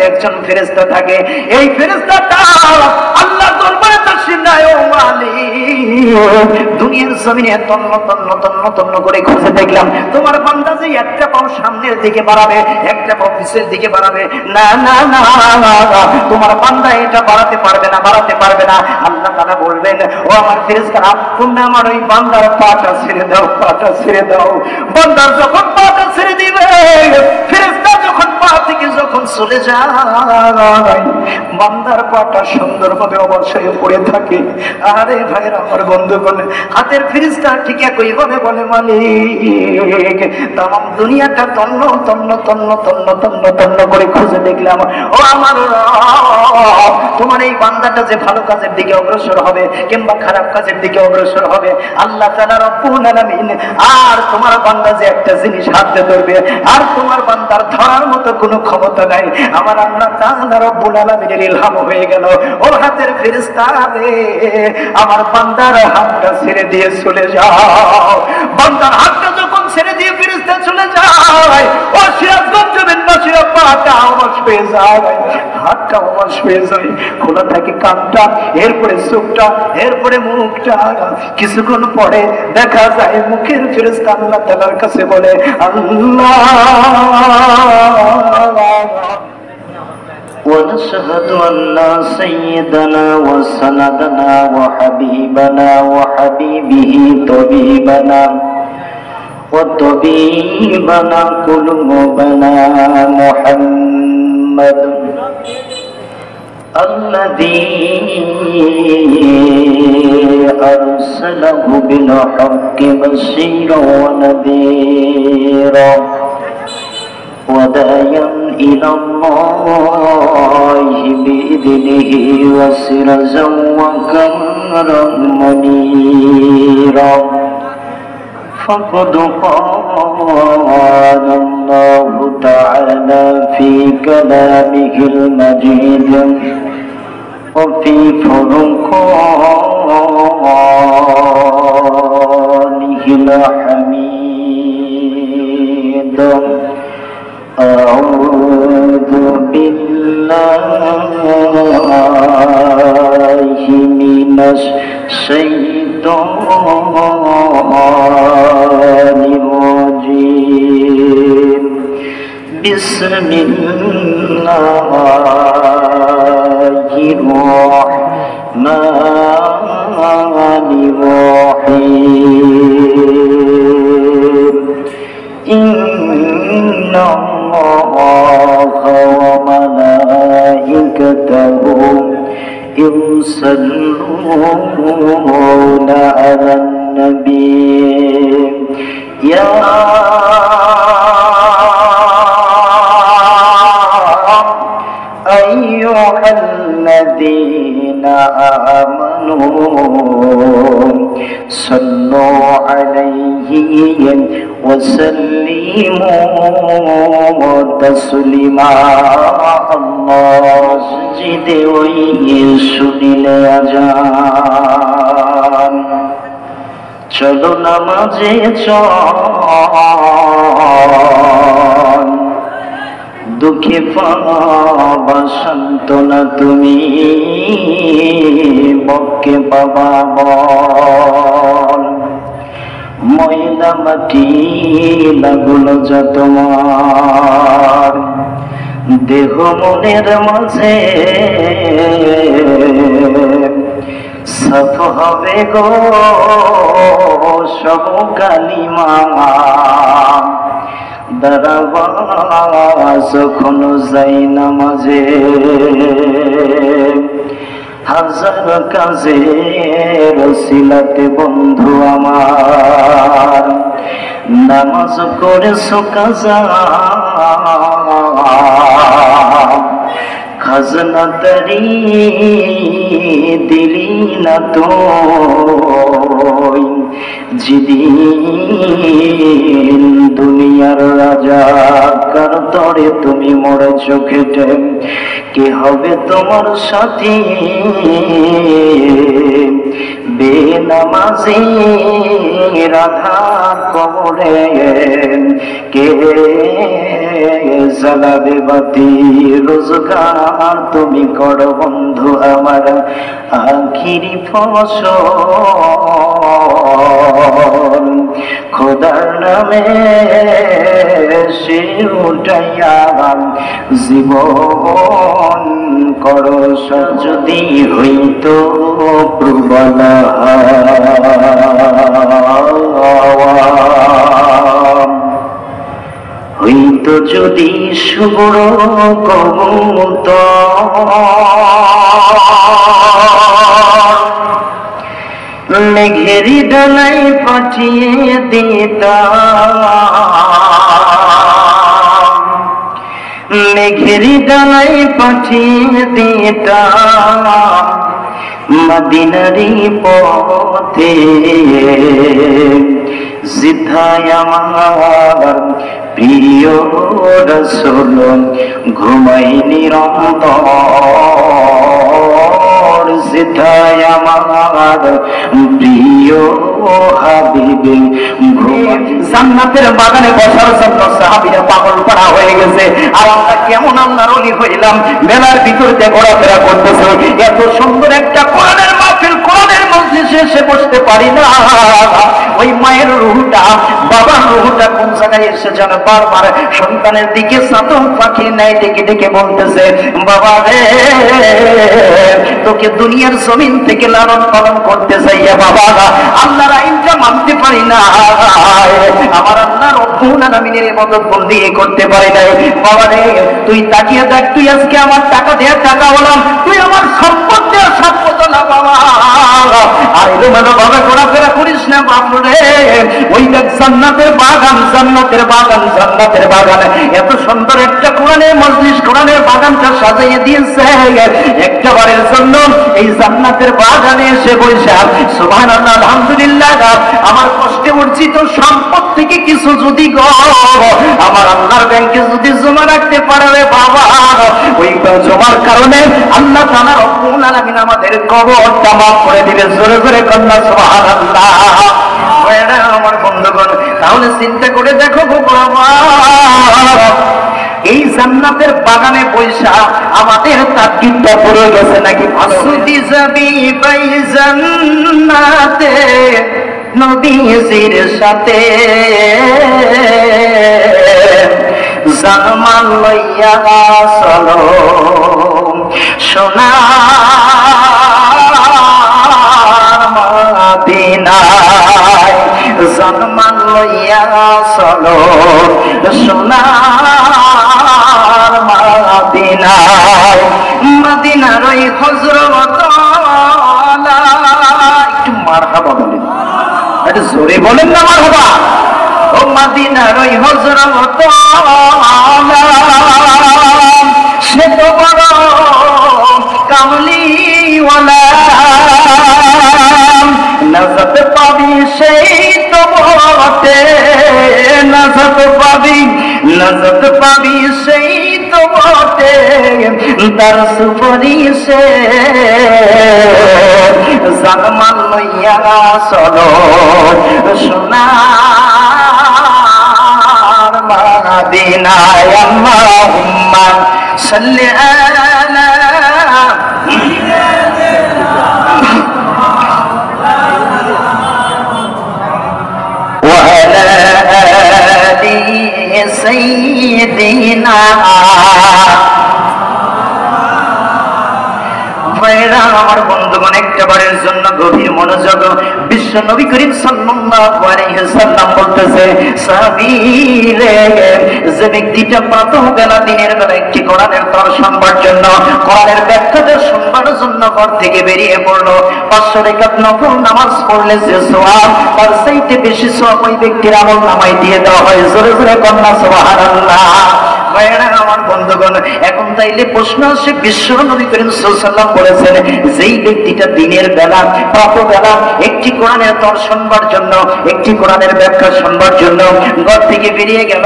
মধ্যে একজন ফেরেশতা থাকে। এই ফেরেশতাটা আল্লাহর দরবারে তাশরীফ নেয়। ও মালিক, দুনিয়ার জমিনে তন্ন তন্ন তন্ন তন্ন করে খুঁজে দেখলাম তোমার বান্দা যে একটা পাও সামনের দিকে বাড়াবে, একটা পাও পিছের দিকে বাড়াবে, না না না, তোমার বান্দা এটা বাড়াতে পারবে না, বাড়াতে পারবে না। আল্লাহ তাআলা বলবেন, ও আমার ফেরেশতারা, তোমরা আমার ওই বান্দার পাটা ছেড়ে দাও, পাটা ছেড়ে দাও। বান্দার যখন পাটা ছেড়ে দিবে, ফেরেশতা যখন পা থেকে যখন চলে যায়, বান্দার পাটা সুন্দরভাবে অবশ্যই পড়ে থাকে। আরে ভাইরা, আমার বন্ধুগণ, হাতের ফেরেশতা ঠিক একইভাবে বলে, মালিক, তাম দুনিয়াটা তন্ন তন্ন তন্ন তন্ন তন্ন তন্ন করে খুঁজে দেখলাম, ও আমার রব, তোমার এই বান্দাটা যে ভালো কাজের দিকে অগ্রসর হবে কিংবা খারাপ কাজের দিকে অগ্রসর হবে, আল্লাহ তাআলা রব্বুল আলামিন, আর তোমার বান্দা যে একটা জিনিস হাতে ধরবে, আর তোমার বান্দার ধরার মতো কোনো ক্ষমতা নাই। আমার আল্লাহ তাআলা রব্বুল আলামিনের ইলহাম হয়ে গেল, ও হাতের ফেরেশতা রে, আমার বান্দার হাতটা ছেড়ে দিয়ে চলে যাও। বান্দার হাতটা যখন ছেড়ে দিয়ে ফেরেশতা চলে যায়, ও সিরাজগঞ্জ বিনবাসীরা পাটা অবশ হয়ে যায়, হাতটা অবশ হয়ে যায়, খোলা থাকে কানটা, এরপরে চোখটা, এরপরে মুখটা। কিছুক্ষণ পরে দেখা যায় মুখের ফেরেশতা আল্লাহ তাআলার কাছে বলে, আল্লাহ, ونشهد أن سيدنا وسندنا وحبيبنا وحبيبه طبيبنا وطبيبنا قلوبنا محمد الذي أرسله بالحق بشيرا ونذيرا وداعيا إلى الله بإذنه وسراجا وقمرا منيرا فقد قال الله تعالى في كلامه المجيد وفي فرقانه الحميد أعوذ بالله من الشيطان الرجيم بسم الله الرحمن الرحيم إن الله وملائكته يصلون على النبي يا أيها الذين آمنوا صلوا عليه وسلموا تسليما الله سجد ويسجد আজান চলো নামাজে চল দুঃখে পাবা সান্ত্বনা তুমি বকে পাবা বল ময়লা মাটি লাগুলো যা তোমার দেহ মনের মাঝে সাফ হবে গো সব কালিমা দাঁড়াবা যখন যাই নামাজে হাজার কাজের ওসিলাতে বন্ধু আমার নামাজ করেছো কাজা খাজনা তারি দিলি না তো যেদিন দুনিয়ার রাজা কার তরে তুমি মরেছ খেটে কে হবে তোমার সাথী বেনামাজি রাধার কবরে কে জ্বালাবে বাতি, রোজগার তুমি করো বন্ধু আমার আখিরি ফসল, খোদার নামে সে উঠাইয়া জীবন করো যদি হইত প্রবল, হইত যদি শুভ্র কবুতর, মেঘের ডালাই পাঠিয়ে দিতাম, মেঘের ডালাই পাঠিয়ে দিতাম মদিনারি পথে, জিথায় আমার প্রিয় রাসূল ঘুমাই নিরন্তর, জিথায় আমার প্রিয় হাবিবে জান্নাতের বাগানে বসার জন্য সাহাবীরা পাগল পাড়া হয়ে গেছে। আর আমরা কেমন আল্লাহর ওলি হইলাম, মেলার ভিতর দিয়ে ঘোরাফেরা করতেছে, এত সুন্দর একটা কোরআনের মাহফিল, কোরআনের মজলিসে এসে বসতে পারি না। ওই মায়ের রুহটা, বাবার রুহটা কোন জায়গায় এসে যেন বারবার সন্তানের দিকে সাতম পাখি নেয় ডেকে ডেকে বলতেছে, বাবা রে তোকে দুনিয়ার জমিন থেকে লালন পালন করতে চাইয়া বাবা আল্লাহর আইনটা মানতে পারি না, আমার আল্লাহ রব্বুল আলামিনের ইবাদত বন্দি করতে পারি নাই। বাবা রে তুই তাকিয়ে দেখ, তুই আজকে আমার টাকা দেয়া টাকা হলাম, তুই আমার সম্পদ দেয়া সম্পদ না বাবা, আর এলোমেলো ভাবে ঘোরাফেরা করিস না বাবু রে। ওই দেখ জান্নাতের বাগান, জান্নাতের বাগান, জান্নাতের বাগান, এত সুন্দর একটা কোরআনের মজলিস, কোরআনের বাগানটা সাজিয়ে দিয়েছে একটা বারের জন্য। এই জান্নাতের বাগানে এসে বসে সুবহানাল্লাহ আলহামদুলিল্লাহ, আমার কষ্টে অর্জিত সম্পদ থেকে কিছু যদি গো আমার আল্লাহর ব্যাংকে যদি জমা রাখতে পারে বাবা, ওই জমার কারণে আল্লাহ তাআলা রব্বুল আলামিন আমাদের কবরটা মাফ করে দিবে। জোরে জোরে কন্যা সুবহানাল্লাহ। আমার বন্ধুগণ তাহলে চিন্তা করে দেখো বাবা, এই জান্নাতের বাগানে পয়সা আমাদের তাকিদটা পড়ে গেছে নাকি? আসুদি যাবি পাই জান্নাতে নবীজির সাথে, জানমাল লইয়া চলো সোনার মদিনায়, জানমাল লইয়া চলো সোনার মদিনায়, মদিনার ওই হযরত একটু মারহাবা বলেন, একটু জোরে বলেন না মারহাবা। ও মদিনার ওই হযরত সে তো বড় কামলিওয়ালা, নাজাত পাবি সেই তো বটে, নাজাত পাবি, নাজাত পাবি সেই তো বটে, তার সুপারিশে জানমাল লইয়া চলো সোনার মদিনায়। আল্লাহুম্মা সাল্লি আলা সাইয়্যিদিনা। আমার বন্ধুগণ একবারের জন্য গভীর মনোযোগ, বিশ্ব নবী করিম সাল্লাল্লাহু আলাইহি সাল্লাম বলতেছে, সাহাবীরে যে ব্যক্তিটা প্রাতঃ বেলা দিনের বেলা একটি কোরআনের তর শুনবার জন্য, কোরআনের ব্যাখ্যাটা শুনবার জন্য ঘর থেকে বেরিয়ে পড়লো, 500 রাকাত নফল নামাজ পড়লে যে সওয়াব, তার চাইতে বেশি সওয়াব ওই ব্যক্তির আমল নামায় দিয়ে দেওয়া হয়। জোরে জোরে কন্যা সুবহানাল্লাহ। ভাইরা আমার বন্ধুগণ, এখন তাইলে প্রশ্ন আসে, বিশ্ব নবী করিম সাল্লাল্লাহু আলাইহি ওয়াসাল্লাম বলেছেন, যেই ব্যক্তিটা দিনের বেলা প্রাতঃবেলা একটি কোরআনের তর শুনবার জন্য, একটি কোরআনের ব্যাখ্যা শুনবার জন্য ঘর থেকে বেরিয়ে গেল,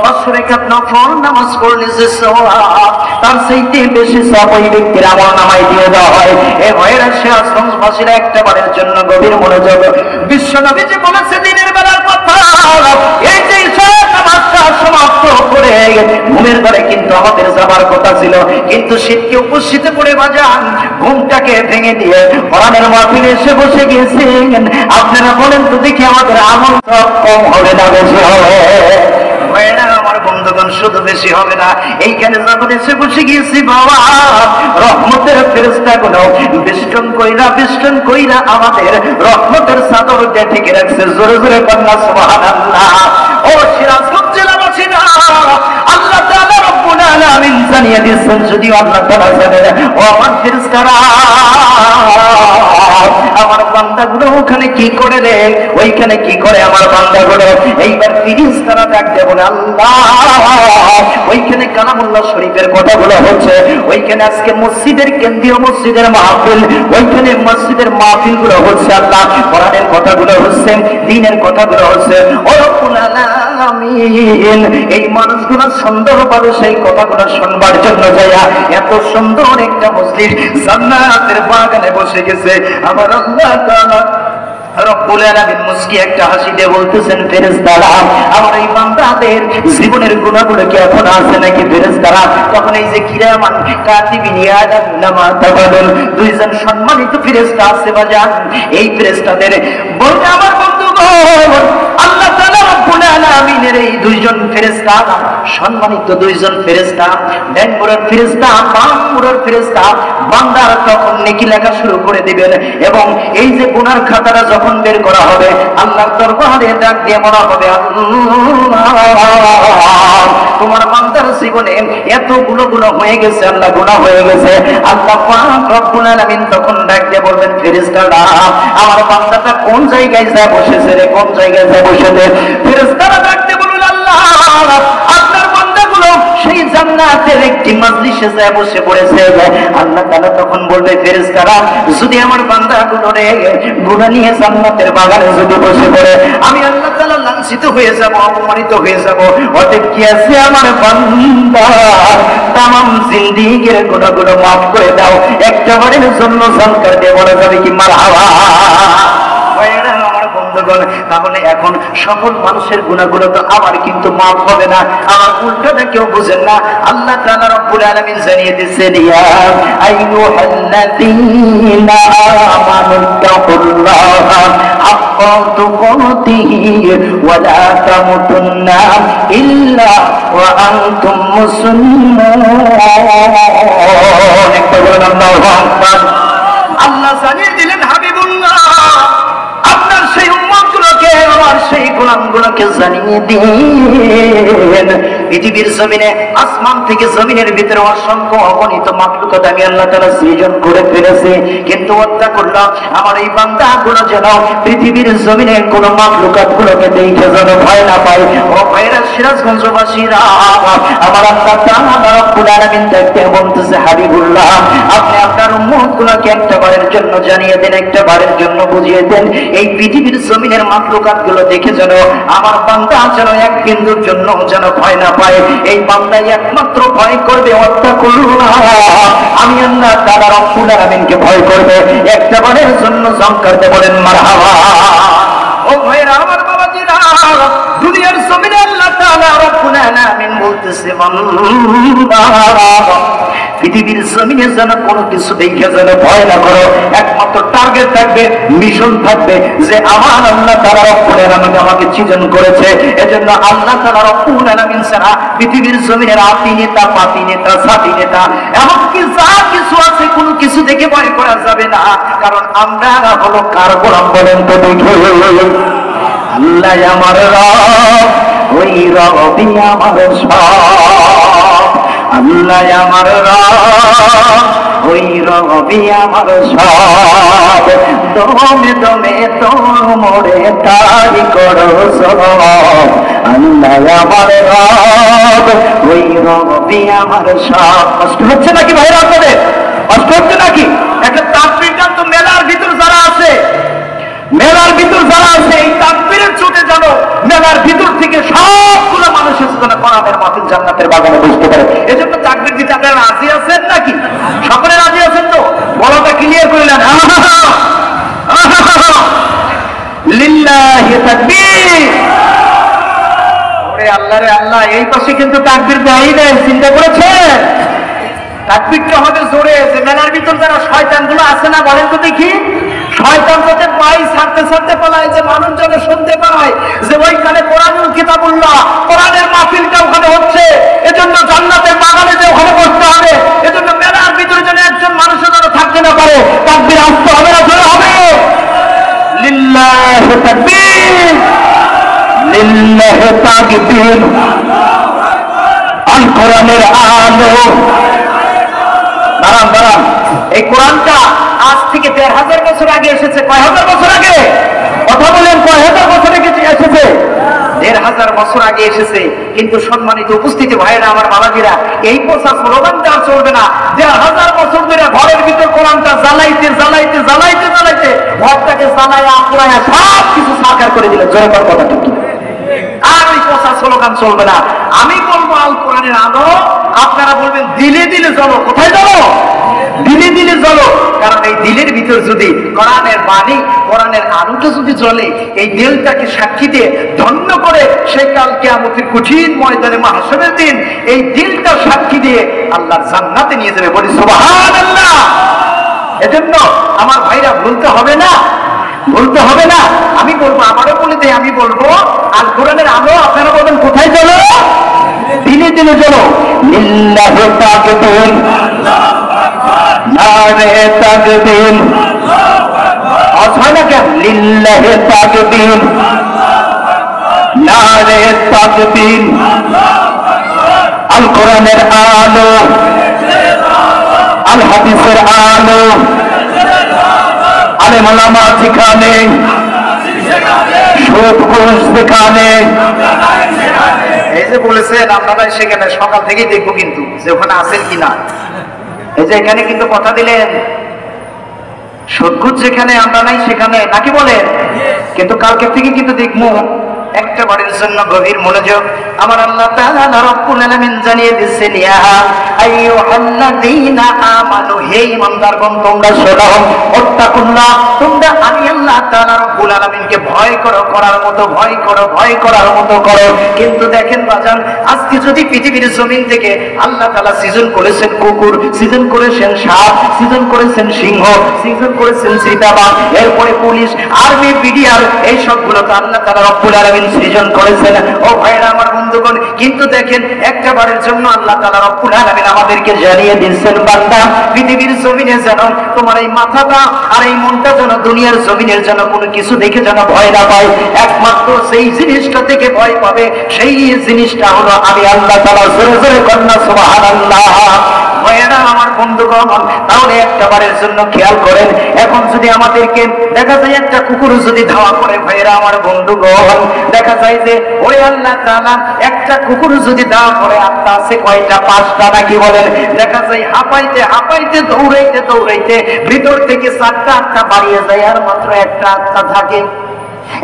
5 রাকাত নফল নামাজ পড়লে যে সওয়াব, তার চাইতে বেশি সওয়াব ওই ব্যক্তির আমলনামায় দিয়ে দেওয়া হয়। এ ভাইরা সিরাজগঞ্জবাসীরা একটা বারের জন্য গভীর মনোযোগ, বিশ্ব নবী যে বলেছে দিনের বেলার কথা, এই যে নামাজটা সমাপ্ত করে ঘুমের ঘরে কিন্তু আমাদের যাবার কথা ছিল, কিন্তু শীতকে উপস্থিত করে বাজান ঘুমটাকে ভেঙে দিয়ে কোরআনের মাহফিলে এসে বসে গিয়েছেন। আপনারা বলেন তো দেখি, আমাদের আমল সব কম হবে না বেশি হবে? আমার বন্ধুগণ, শুধু বেশি হবে না, এইখানে যখন এসে বসে গিয়েছি বাবা, রহমতের ফেরেশতাগুলো বেষ্টন কইরা আমাদের রহমতের চাদর দিয়ে ঢেকে রাখছে। জোরে জোরে কন্যা সুবহানাল্লাহ। ও সিরাজগঞ্জ জেলাবাসীরা, আল্লাহ তাআলা রব্বুল আলামিন জানিয়ে দিয়েছেন, যদিও আল্লাহ তাআলা জানেন, ও আমার ফেরেশতারা, আমার বান্দাগুলো ওখানে কি করে রে, ওইখানে কি করে আমার বান্দাগুলো? এইবার ফেরেশতারা ডাক দেয়, বলে আল্লাহ, ওইখানে কালামুল্লাহ শরীফের কথাগুলো হচ্ছে, ওইখানে আজকে মসজিদের কেন্দ্রীয় মসজিদের মাহফিল, ওইখানে মসজিদের মাহফিল গুলো হচ্ছে, আল্লাহ কোরআনের কথাগুলো হচ্ছে, দ্বীনের কথাগুলো হচ্ছে। ও রব্বুল আলামিন, এই মানুষগুলো সুন্দরভাবে সেই কথাগুলো শুনবার জন্য যাইয়া এত সুন্দর একটা মসজিদ জান্নাতের বাগানে বসে গেছে। আমার আল্লাহ তাআলা রব্বুল আলামিন মুস্কি একটা হাসি দিয়ে বলতেছেন, ফেরেশতারা, আমার এই বান্দাদের জীবনের গুনাহগুলো কি এখন আছে নাকি ফেরেশতারা? তখন এই যে কিরামান কাতিবিন ইয়ালামুনা মা তাফালুন, দুইজন সম্মানিত ফেরেশতা আছে বাজান, এই ফেরেশতাদের বলতে আমার বন্ধুগণ, আল্লাহ তাআলা রব্বুল আলামিনের এই দুইজন ফেরেশতা, সম্মানিত দুইজন ফেরেশতা, ডানপুরের ফেরেশতা, বামপুরের ফেরেশতা, বান্দার তখন নেকি লেখা শুরু করে দিবেন, এবং এই যে গুনার খাতাটা যখন বের করা হবে, আল্লাহর দরবারে ডাক দিয়ে বলা হবে, আল্লাহ, তোমার বান্দার জীবনে এতগুলো গুনাহ হয়ে গেছে, আল্লাহ গুনাহ হয়ে গেছে। আল্লাহ পাক রব্বুল আলামিন তখন ডাক দিয়ে বলবেন, ফেরেশতারা, আমার বান্দাটা কোন জায়গায় যা বসেছে রে, কোন জায়গায় যা বসেছে? ফেরেশতারা ডাক দিয়ে বলবেন, আল্লাহ, আপনার বান্দাগুলো সেই জান্নাতের একটি মাজলিসে যা বসে পড়েছে। আল্লাহ তাআলা তখন বলবে, ফেরেশতারা, যদি আমার বান্দাগুলো রে গুনাহ নিয়ে জান্নাতের বাগানে যদি বসে পড়ে, আমি আল্লাহ তাআলা লাঞ্ছিত হয়ে যাব, অপমানিত হয়ে যাব। অতএব কি আছে, আমার বান্দা তামাম জিন্দেগির গুনাহগুলো মাফ করে দাও, একটা বারের জন্য ঝংকার দিয়ে বলা যাবে কি মারহাবা? আমার বন্ধুগণ, তাহলে এখন সকল মানুষের গুনাহগুলো তো আমার কিন্তু মাফ হবে না, আমার উল্টোটা কেউ বুঝেন না। আল্লাহ তাআলা রব্বুল আলামিন জানিয়ে দিয়েছেন, ইয়া আইয়ুহাল্লাযীনা আমানু তাকুল্লাহা হাক্কা তুকাতিহি ওয়া লা তামুতুন্না ইল্লা ওয়া আনতুম মুসলিমুন। একটা বলেন আল্লাহু আকবার। আল্লাহ জানিয়ে দিলেন, হাবিবুল্লাহ, আপনার সেই উম্মতগুলোকে, আমার সেই গোলামগুলোকে জানিয়ে দিন, পৃথিবীর জমিনে, আসমান থেকে জমিনের ভিতরে অসংখ্য অগণিত মাখলুকাত আমি আল্লাহ তাআলা সৃজন করে ফেলেছি, কিন্তু হত্যা করল আমার এই বান্দাগুলো যেন পৃথিবীর জমিনে কোন মাখলুকাত গুলোকে দেখে যেন ভয় না পায়। ও ভাইরা, সিরাজগঞ্জবাসীরা, আমার আল্লাহ তাআলা রব্বুল আলামিন দেখতে বলতেছে, হাবিবুল্লাহ, আপনি আপনার উম্মতগুলোকে একটা বারের জন্য জানিয়ে দেন, একটা বারের জন্য বুঝিয়ে দেন, এই পৃথিবীর জমিনের মাখলুকাত গুলো দেখে যেন আমার বান্দা যেন এক বিন্দুর জন্য যেন ভয় না পায়। এই বান্দাই একমাত্র ভয় করবে, ওয়াত্তাকুল্লাহ, আমি আল্লাহ তাআলা রব্বুল আলামিনকে ভয় করবে। একটা বারের জন্য ঝংকার দিয়ে বলেন মারহাবা। ও ভাইরা, আমার বাবাজিরা, দুনিয়ার জমিনে আল্লাহ তাআলা রব্বুল আলামিন বলতেছে, বান্দা, পৃথিবীর জমিনে যেন কোনো কিছু দেখে যেন ভয় না করো, একমাত্র টার্গেট থাকবে, মিশন থাকবে, যে আমার আল্লাহ তাআলা রব্বুল আলামিন আমাকে সৃজন করেছে। এজন্য আল্লাহ তাআলা রব্বুল আলামিন ছাড়া পৃথিবীর জমিনের আতি নেতা, পাতি নেতা, সাথী নেতা, এমনকি যা কিছু আছে, কোনো কিছু দেখে ভয় করা যাবে না, কারণ আমরা হলো কার গোলাম বলেন তো দেখে? আল্লাহ আমার রব, ওই রবই আমার সব। আল্লাহ আমার রব, ওই রবি আমার সব, দমে দমে তোমরে তারি করো সব, আল্লাহ আমার রব, ওই রবি আমার সব। কষ্ট হচ্ছে নাকি ভাইরা আপনাদের? কষ্ট হচ্ছে নাকি? একটা তাকবীর গান তো মেলার ভিতর যারা আছে, মেলার ভিতর যারা আছে এই তাকবীরের চোটে জানো মেলার ভিতর থেকে সবগুলো মানুষ এসে যেন কোরআনের মাহফিল জান্নাতের বাগানে বসতে পারে। এজন্য তাকবীর দিতে আপনারা রাজি আছেন নাকি? সকলে রাজি আছেন তো? বড়টা ক্লিয়ার করলেন, লিল্লাহি তাকবীর। ওরে আল্লাহ রে আল্লাহ, এই পাশে কিন্তু তাকবীর দেয়ই নাই, চিন্তা করেছেন? তাকবীরটা আমাদের জোরে আছে। মেলার ভিতর যারা শয়তানগুলো আছে না, বলেন তো দেখি, শয়তান যাতে পাই ছাড়তে ছাড়তে পালায়, যে মানুষ যেন শুনতে পায় যে ওইখানে কোরআনুল কিতাবুল্লাহ, কোরআনের মাহফিলটা ওখানে হচ্ছে, এজন্য জান্নাতের বাগানে যে ওখানে বসতে হবে, এজন্য মেলার ভিতরে যেন একজন মানুষের যেন থাকতে না পারে। তাকবীর আসতে হবে না, জোরে হবে? লিল্লাহি তাকবীর, লিল্লাহি তাকবীর। আল কোরআনের আলো। দাঁড়ান দাঁড়ান, এই কোরআনটা আজ থেকে ১,৫০০ বছর আগে এসেছে। কয় হাজার বছর আগে? কথা বলেন, কয় হাজার বছর আগে এসেছে? ১,৫০০ বছর আগে এসেছে। কিন্তু সম্মানিত উপস্থিতি ভাইরা আমার, বাবাজিরা, এই পোষা স্লোগানটা আর চলবে না। ১,৫০০ বছর ধরে ঘরের ভিতর কোরআনটা জ্বালাইতে জ্বালাইতে জ্বালাইতে জ্বালাইতে ঘরটাকে জ্বালাইয়া পোড়াইয়া সব কিছু সাকার করে দিলে। জোরে কর কথা ঠিক। আর ওই পোষা স্লোগান চলবে না। আমি বলবো আল কোরআনের আলো, আপনারা বলবেন দিলে দিলে জ্বলো। কোথায় জ্বলো? দিলে দিলে জ্বলো। কারণ এই দিলের ভিতর যদি কোরআনের বাণী, কোরআনের আলোটা যদি জ্বলে, এই দিলটাকে সাক্ষী দিয়ে ধন্য করে সেই কাল কিয়ামতের কঠিন ময়দানে মাহশরের দিন এই দিলটা সাক্ষী দিয়ে আল্লাহর জান্নাতে নিয়ে যাবে। বলি সুবহানাল্লাহ। এজন্য আমার ভাইরা ভুলতে হবে না, ভুলতে হবে না। আমি বলবো, আমারও বলে দেয়, আমি বলবো আল কোরআনের আলো, আপনারা বলবেন কোথায় জ্বলো? দিলে দিলে জ্বলো। লিল্লাহি তাকবীর, নারে তাকবীর। হয় না কেন? লিল্লাহি তাকবীর, নারে তাকবীর। আল কোরআনের আলো, আল হাদিসের আলো, আলেম ওলামা যেখানে, সুদ ঘুষ যেখানে। এই যে বলেছেন আপনারা সেখানে সকাল থেকেই দেখবো কিন্তু যে ওখানে আছেন কিনা। এই যে এখানে কিন্তু কথা দিলেন সুদ ঘুষ যেখানে আমরা নাই সেখানে, নাকি বলেন? কিন্তু কালকে থেকে কিন্তু দেখবো একটা বারের জন্য গভীর মনোযোগ। আমার আল্লাহ তাআলা রব্বুল আলামিন জানিয়ে দিচ্ছেন, ইয়া আইয়ুহাল্লাযীনা আমানু, হে ঈমানদারগণ তোমরা শোনো, ওয়াত্তাকুল্লাহ, তোমরা আমি আল্লাহ তাআলা রব্বুল আলামিনকে ভয় করো, করার মতো ভয় করো, ভয় করার মতো করো। কিন্তু দেখেন বাজান, আজকে যদি পৃথিবীর জমিন থেকে আল্লাহ তাআলা সৃজন করেছেন কুকুর, সৃজন করেছেন সাপ, সৃজন করেছেন সিংহ, সৃজন করেছেন চিতাবাঘ, এরপরে পুলিশ, আর্মি, বিডিআর, এই সবগুলো তো আল্লাহ তাআলা রব্বুল আলামিন সৃজন করেছেন। ও ভাইরা আমার, বন্ধুগণ, কিন্তু দেখেন একটা বারের জন্য আল্লাহ তাআলা রব্বুল আলামিন আমাদেরকে জানিয়ে দিয়েছেন, বান্দা পৃথিবীর জমিনে যেন তোমার এই মাথাটা আর এই মনটা যেন দুনিয়ার জমিনের যেন কোনো কিছু দেখে যেন ভয় না পায়। একমাত্র সেই জিনিসটা থেকে ভয় পাবে, সেই জিনিসটা হলো আমি আল্লাহ তাআলা। জোরে জোরে কন্যা সুবহানাল্লাহ। ভাইয়েরা আমার, বন্ধুগণ, তাহলে একটা বারের জন্য খেয়াল করেন, এখন যদি আমাদেরকে দেখা যায় একটা কুকুর যদি ধাওয়া করে, ভাইয়েরা আমার, বন্ধুগণ, দেখা যায় যে ওই আল্লাহ তাআলা একটা কুকুর যদি ধাওয়া করে, আত্মা আছে কয়টা? 5টা, নাকি বলেন? দেখা যায় হাঁপাইতে হাঁপাইতে দৌড়াইতে দৌড়াইতে ভিতর থেকে 4টা আত্মা বাড়িয়ে যায়, আর মাত্র একটা আত্মা থাকে।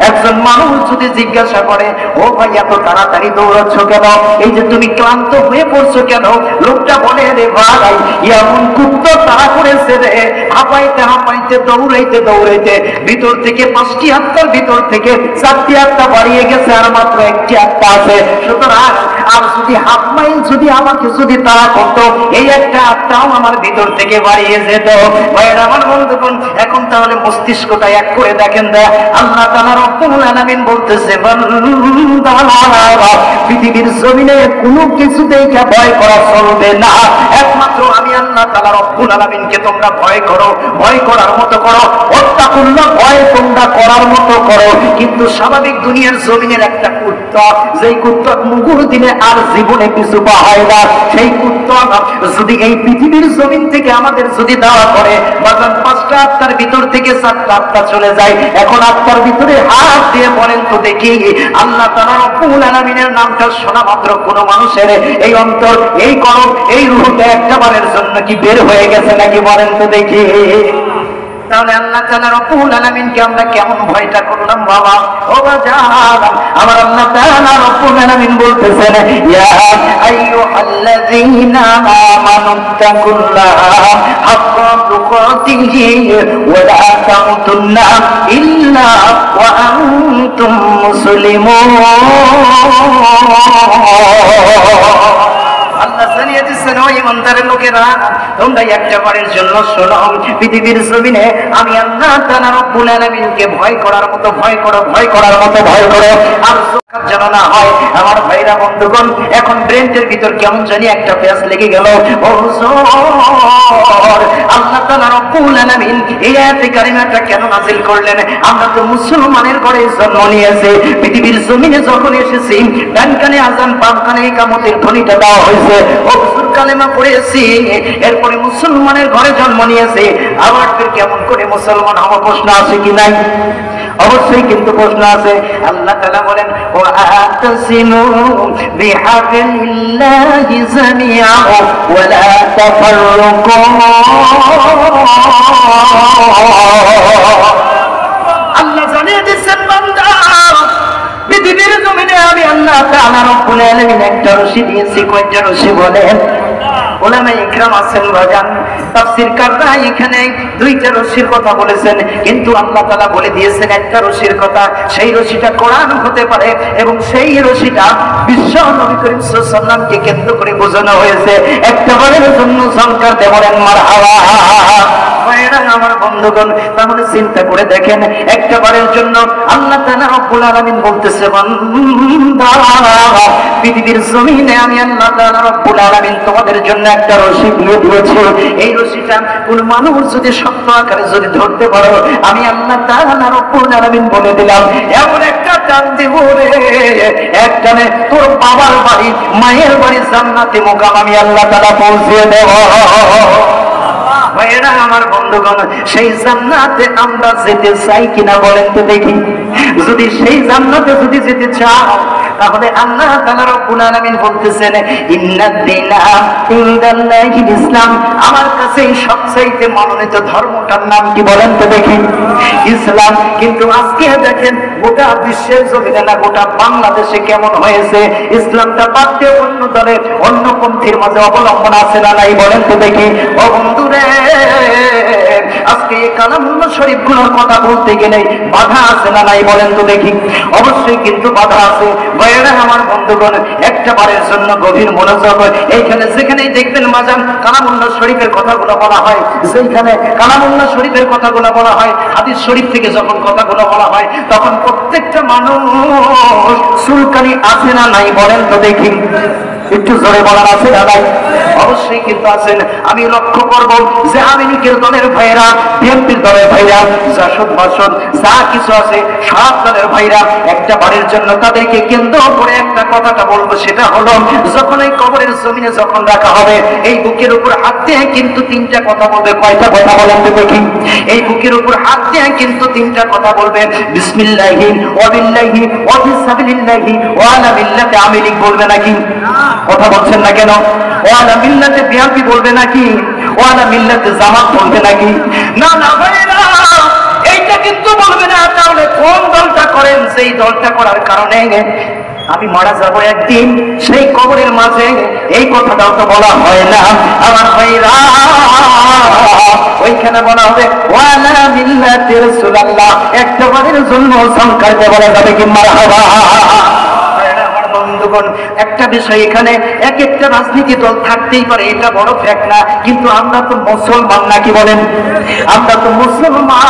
একজন মানুষ যদি জিজ্ঞাসা করে, ও ভাই এত তাড়াতাড়ি দৌড়াচ্ছ কেন? এই যে তুমি ক্লান্ত হয়ে পড়ছো কেন? লোকটা বলে, রে ভাই, এমন কুত্ত তাড়া করেছে রে, হাঁপাইতে হাঁপাইতে দৌড়াইতে দৌড়াইতে ভিতর থেকে 5টি আত্মার ভিতর থেকে 4টি আত্মা বাড়িয়ে গেছে, আর মাত্র 1টি আত্মা আছে। সুতরাং আর যদি হাফ মাইল যদি আমাকে যদি তাড়া করতো, এই একটা আত্মাও আমার ভিতর থেকে বাড়িয়ে যেত। ভাইয়েরা আমার, বন্ধুগণ, এখন তাহলে মস্তিষ্কটা এক করে দেখেন, আল্লাহ তাআলা তাআলা রব্বুল আলামিন বলতেছে বান্দা পৃথিবীর জমিনে কোনো কিছু দেখে ভয় করা চলবে না, একমাত্র আমি আল্লাহ তাআলা রব্বুল আলামিনকে তোমরা ভয় করো, ভয় করার মতো করো, অত্যাকুল্য ভয় তোমরা করার মতো করো। কিন্তু স্বাভাবিক দুনিয়ার জমিনের একটা কুত্তা, যেই কুত্তা মুগুর দিলে আর জীবনে কিছু পায় না, সেই কুত্তা যদি এই পৃথিবীর জমিন থেকে আমাদের যদি দেওয়া করে বাজান 5টা আত্মার ভিতর থেকে 7টা আত্মা চলে যায়। এখন আত্মার ভিতরে হাত দিয়ে বলেন তো দেখি, আল্লাহ তাআলা রব্বুল আলামিনের নামটা শোনা মাত্র কোন মানুষের এই অন্তর, এই কলব, এই রূহটা একবারের জন্য কি বের হয়ে গেছে নাকি বলেন তো দেখি? তাহলে আল্লাহ তাআলা রব্বুল আলামিনকে আমরা কেমন ভয়টা করলাম বাবা? ও বাজার, আমার আল্লাহ তাআলা রব্বুল আলামিন বলতেছেন ইয়া আইয়ুহাল্লাযীনা আমানুত্তাকুল্লাহা হাক্কা তুকাতিহি ওয়া লা তামুতুন্না ইল্লা ওয়া আনতুম মুসলিমুন। আল্লাহ জানিয়ে দিচ্ছেন ও ইমানদারের লোকেরা, তোমরা একটা বারের জন্য শোনো, পৃথিবীর জমিনে আমি আল্লাহ তাআলা রব্বুল আলামিনকে ভয় করার মতো ভয় করো, ভয় করার মতো ভয় করো, আর যেন না হয়। আমার ভাইরা বন্ধুগণ, এখন ব্রেনের ভিতর কেমন জানি একটা প্যাঁচ লেগে গেল। ও আল্লাহ তাআলা রব্বুল আলামিন এই আয়াতে কারিমাটা কেন নাযিল করলেন? আমরা তো মুসলমানের ঘরে জন্ম নিয়েছি, পৃথিবীর জমিনে যখন এসেছি ডান কানে আযান বাম কানে ইকামতের ধ্বনিটা দেওয়া হয়েছে, ও কালেমা পড়েছি, এরপরে মুসলমানের ঘরে জন্ম নিয়েছে, আবার ফির কেমন করে মুসলমান হওয়ার প্রশ্ন আছে কি নাই? অবশ্যই কিন্তু প্রশ্ন আছে। আল্লাহ তাআলা বলেন ওয়া আতাসিমু বিহাবিলিল্লাহি জামিআ ওয়া লা তাফাররাকু। আল্লাহ জানিয়ে দিয়েছেন বান্দা, পৃথিবীর জমিনে আমি আল্লাহ তাআলা রব্বুল আলামিন একটা রশি দিয়েছি। কয়টা রশি বলেন? উলামায়ে ইকরাম আছেন বাজান, তাফসীরকাররা এখানে দুইটা রশির কথা বলেছেন, কিন্তু আল্লাহ তাআলা বলে দিয়েছেন একটা রশির কথা। সেই রশিটা কোরআন হতে পারে এবং সেই রশিটা বিশ্ব নবী করিম সাল্লাল্লাহু আলাইহি ওয়াসাল্লামকে কেন্দ্র করে বোঝানো হয়েছে। একটা বারের জন্য সংকার দেব বলেন মারহাবা। আমার বন্ধুগণ, তাহলে চিন্তা করে দেখেন, একটা বারের জন্য আল্লাহ তাআলা রব্বুল আলামিন বলতেছে বান্দা পৃথিবীর জমিনে আমি আল্লাহ তাআলা রব্বুল আলামিন তোমাদের জন্য একটা রশি দিয়ে দিয়েছি। এই রশিটা কোন মানুষ যদি শক্ত আকারে যদি ধরতে পারো, আমি আল্লাহ তাআলা রব্বুল আলামিন বলে দিলাম এমন একটা টান দিব রে, একটানে তোর বাবার বাড়ি মায়ের বাড়ি জান্নাতে মুকাম আমি আল্লাহ তাআলা পৌঁছে দেব। ভাইরা আমার বন্ধুগণ, সেই জান্নাতে আমরা যেতে চাই কিনা বলেন তো দেখি? যদি সেই জান্নাতে যদি যেতে চাও, তাহলে আল্লাহ তাআলা রব্বুল আলামিন বলতেছেন ইন্নাদ-দীনা ইনদাল্লাহিল ইসলাম, আমার কাছে সবচেয়ে মনোনীত ধর্মটার নাম কি বলেন তো দেখি? ইসলাম। কিন্তু আজকে দেখেন গোটা বিশ্বের জমিনে না গোটা বাংলাদেশে কেমন হয়েছে, ইসলামটা বাদ দিয়ে অন্য দলের অন্য পন্থীর মাঝে অবলম্বন আছে না নাই বলেন তো দেখি? ও বন্ধুরে, আজকে এই কালামুল্লাহ শরীফ গুলোর কথা বলতে গেলে বাধা আছে না নাই বলেন তো দেখি? অবশ্যই কিন্তু বাধা আছে। ভাইয়েরা আমার বন্ধুগণ, একটা বারের জন্য গভীর মনোযোগ, এইখানে যেখানেই দেখবেন মাজান কালামুল্লাহ শরীফের কথাগুলো বলা হয়, যেখানে কালামুল্লাহ শরীফের কথাগুলো বলা হয়, হাদিস শরীফ থেকে যখন কথাগুলো বলা হয়, তখন প্রত্যেকটা মানুষ চুলকানি আছে না নাই বলেন তো দেখি? একটু জোরে বলার আছে না নাই? অবশ্যই কিন্তু আছেন। আমি লক্ষ্য করবো যে আমেরিকার দলের ভাইরা, বিএনপির দলের ভাইরা, জাসদ মাসদ যা কিছু আছে সব দলের ভাইরা একটা বারের জন্য তাদেরকে কেন্দ্র করে একটা কথাটা বলবো, সেটা হলো যখন এই কবরের জমিনে যখন রাখা হবে, এই বুকের উপর হাত দিয়ে কিন্তু তিনটা কথা বলবে। কয়টা কথা বলেন তো দেখি? এই বুকের উপর হাত দিয়ে কিন্তু তিনটা কথা বলবে, বিসমিল্লাহি ওয়া বিল্লাহি ওয়া ফিসাবিলিল্লাহি ওয়া আলা মিল্লাতি আমিলিক বলবে নাকি? কথা বলছেন না কেন? ওয়ালা মিল্লাতে বিএনপি বলবে নাকি? ওয়ালা মিল্লাতে জামাত বলবে নাকি? না না ভাইরা, এইটা কিন্তু বলবে না। তাহলে কোন দলটা করেন? সেই দলটা করার কারণে আমি মারা যাব একদিন, সেই কবরের মাঝে এই কথাটাও তো বলা হয় না আমার ভাইরা। ওইখানে বলা হবে ওয়ালা মিল্লাতে রাসূলুল্লাহ, একটা বারের জন্য সংখ্যায় বলা যাবে কি মারহাবা? বন্ধুগণ, একটা বিষয় এখানে, এক একটা রাজনীতি দল থাকতেই পারে, এটা বড় ফ্যাক্ট না, কিন্তু আমরা তো মুসলমান নাকি বলেন? আমরা তো মুসলমান,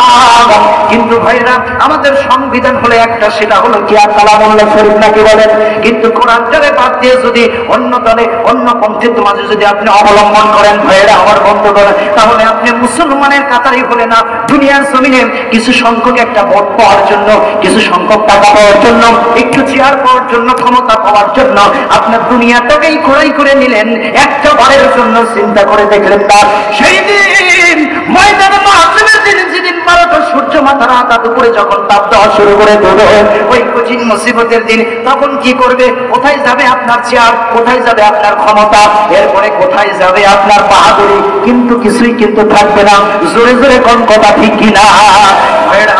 কিন্তু ভাইরা আমাদের সংবিধান হলো একটা, সেটা হলো কি কালামুল্লাহ শরীফ নাকি বলেন? কিন্তু কোরআনটারে বাদ দিয়ে যদি অন্য দলে অন্য পন্থীর মাঝে যদি আপনি অবলম্বন করেন ভাইরা আমার বন্ধুগণ, তাহলে আপনি মুসলমানের কাতারই হলে না। দুনিয়ার জমিনে কিছু সংখ্যক একটা ভোট পাওয়ার জন্য, কিছু সংখ্যক টাকা পাওয়ার জন্য, একটু চেয়ার পাওয়ার জন্য, ক্ষমতা পাওয়ার জন্য আপনার দুনিয়াটাকেই ক্রয় করে নিলেন। একটা বারের জন্য চিন্তা করে দেখলেন না সেই দিন ময়দানে মাহশরের দিন, যেদিন 12টা সূর্য মাথার আঘাত উপরে যখন তাপ দেওয়া শুরু করে দেবে, ওই কঠিন মুসিবতের দিন, তখন কি করবে? কোথায় যাবে আপনার চেয়ার? কোথায় যাবে আপনার ক্ষমতা? এরপরে কোথায় যাবে আপনার বাহাদুরি? কিন্তু কিছুই কিন্তু থাকবে না। জোরে জোরে কোন কথা ঠিক কিনা?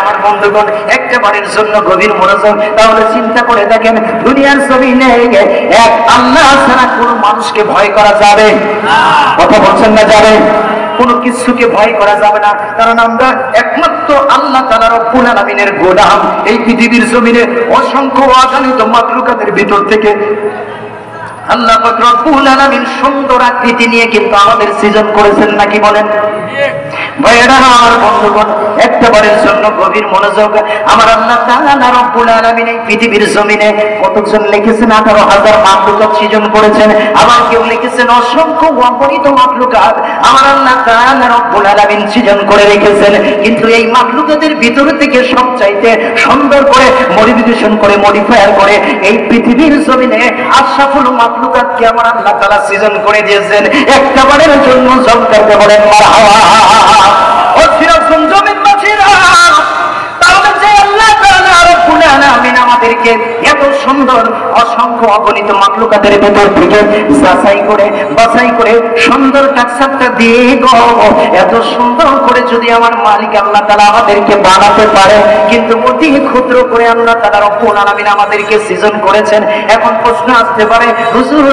আমার বন্ধুগণ, একটা বারের জন্য গভীর মনোযোগ, তাহলে চিন্তা করে দেখেন দুনিয়ার জমিনে এক আল্লাহ ছাড়া কোন মানুষকে ভয় করা যাবে? কথা বলছেন না? যাবে? কোনো কিছুকে ভয় করা যাবে না, কারণ আমরা একমাত্র আল্লাহ তাআলা রব্বুল আলামিনের গোলাম। এই পৃথিবীর জমিনে অসংখ্য অগণিত মাখলুকাতের ভিতর থেকে আল্লাহ পাক রব্বুল আলামিন সুন্দর আকৃতি নিয়ে কিন্তু আমাদের সৃজন করেছেন নাকি বলেন? ভাইয়েরা আমার বন্ধুগণ, একবারের জন্য গভীর মনোযোগ। আমার আল্লাহ তাআলা রব্বুল আলামিন এই পৃথিবীর জমিনে কতজন লিখেছেন? 18,000 মাখলুকাত সৃজন করেছেন। আবার কেউ লিখেছেন অসংখ্য অগণিত মাখলুকাত আমার আল্লাহ তাআলা রব্বুল আলামিন সৃজন করে রেখেছেন। কিন্তু এই মাখলুকাতের ভিতর থেকে সবচাইতে সুন্দর করে মডিফিকেশন করে, মডিফায়ার করে এই পৃথিবীর জমিনে আশরাফুল মাখলুকাতকে আমার আল্লাহ তাআলা সৃজন করে দিয়েছেন। একবারের জন্য জমকারকে বলেন মারহাবা। ও ফিরাউন জমিন বাসীরা, তাহলে যে আল্লাহ তাআলা রব্বুল আলামিন আমাদেরকে এত সুন্দর অসংখ্য অগণিত মাখলুকাতের ভেতর থেকে যাচাই করে বাছাই করে সুন্দর টাকসারটা দিয়ে গো, এত সুন্দর করে যদি আমার মালিক আল্লাহ তাআলা আমাদেরকে বানাতে পারে, কিন্তু অতি ক্ষুদ্র করে আল্লাহ তাআলা রব্বুল আলামিন আমাদেরকে সৃজন করেছেন। এখন প্রশ্ন আসতে পারে, হুজুর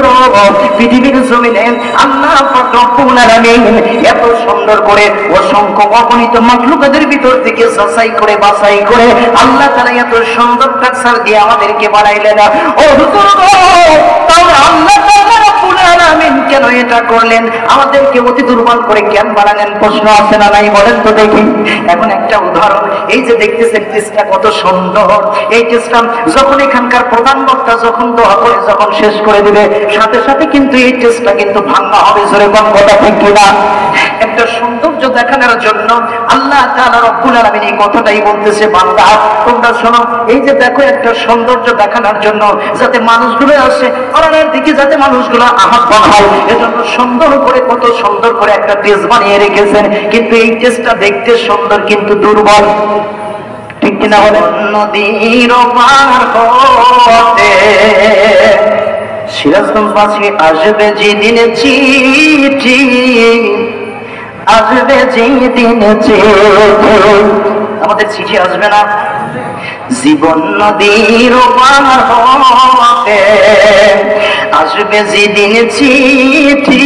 পৃথিবীর জমিনে আল্লাহ পাক রব্বুল আলামিন এত সুন্দর করে অসংখ্য অগণিত মাখলুকাতের ভিতর থেকে যাচাই করে বাছাই করে আল্লাহ তাআলা এত সুন্দর টাকসার দিয়ে আমাদেরকে বানাইলেন। ও হুজুর, তাহলে আল্লাহ তাআলা রব্বুল আলামিন কেন এটা করলেন? আমাদেরকে অতি দুর্বল করে কেন বানালেন? প্রশ্ন আছে না নাই বলেন তো দেখি। এখন একটা উদাহরণ, এই যে দেখতেছেন টেস্টটা কত সুন্দর, এই টেস্টটা যখন এখানকার প্রধান বক্তা যখন দোয়া করে যখন শেষ করে দিবে, সাথে সাথে কিন্তু এই টেস্টটা কিন্তু ভাঙা হবে। জোরে কোন কথা ঠিক কিনা? একটা সৌন্দর্য দেখানোর জন্য আল্লাহ তাআলা রব্বুল আলামিন এই কথাটাই বলতেছে, বান্দা তোমরা শোনো, এই যে দেখো একটা সৌন্দর্য দেখানোর জন্য, যাতে মানুষগুলো আসে কোরআনের দিকে, যাতে মানুষগুলো আহ্বান হয়, এজন্য সুন্দর করে, কত সুন্দর করে একটা টেস্ট বানিয়ে রেখেছেন। কিন্তু এই টেস্টটা দেখতে সুন্দর কিন্তু দুর্বল, ঠিক কিনা বলেন? নদীর পার হতে সিরাজগঞ্জবাসী আসবে যেদিন চিঠি, আসবে যেদিন চিঠি, আমাদের চিঠি আসবে না? জীবন নদীর পার হতে আসবে যেদিন চিঠি,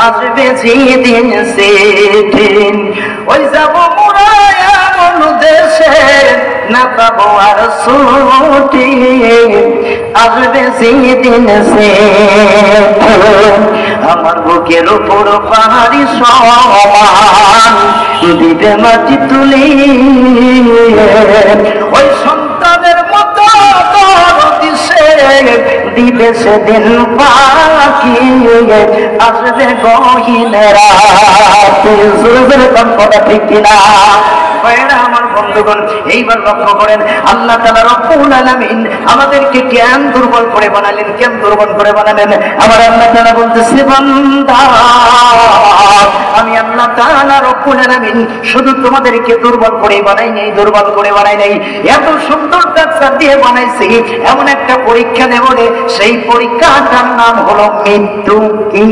আসবে যেদিন চিঠি, ওই যাব মোরা এমন দেশে না পাবো আর ছুটি, আসবে যেদিন সে আমার বুকের উপর পাহাড়ি সমান দিবে মাটি তুলি, ওই সন্তানের মতো দিশে দিবে সেদিন পাখি, আসবে গহীন রাতে। কথা ঠিক কিনা? আমার বন্ধুগণ, এইবার লক্ষ্য করেন আল্লাহ তাআলা রব্বুল আলামিন আমাদেরকে কেন দুর্বল করে বানালেন? কেন দুর্বল করে বানালেন? আমার আল্লাহ তাআলা বলতেছে, বান্দা আমি আল্লাহ তাআলা রব্বুল আলামিন শুধু তোমাদেরকে দুর্বল করে বানাই নাই, দুর্বল করে বানাই নাই, এত সুন্দর টাকসার দিয়ে বানাইছি। এমন একটা পরীক্ষা নেব রে, সেই পরীক্ষাটার নাম হলো মৃত্যু। কি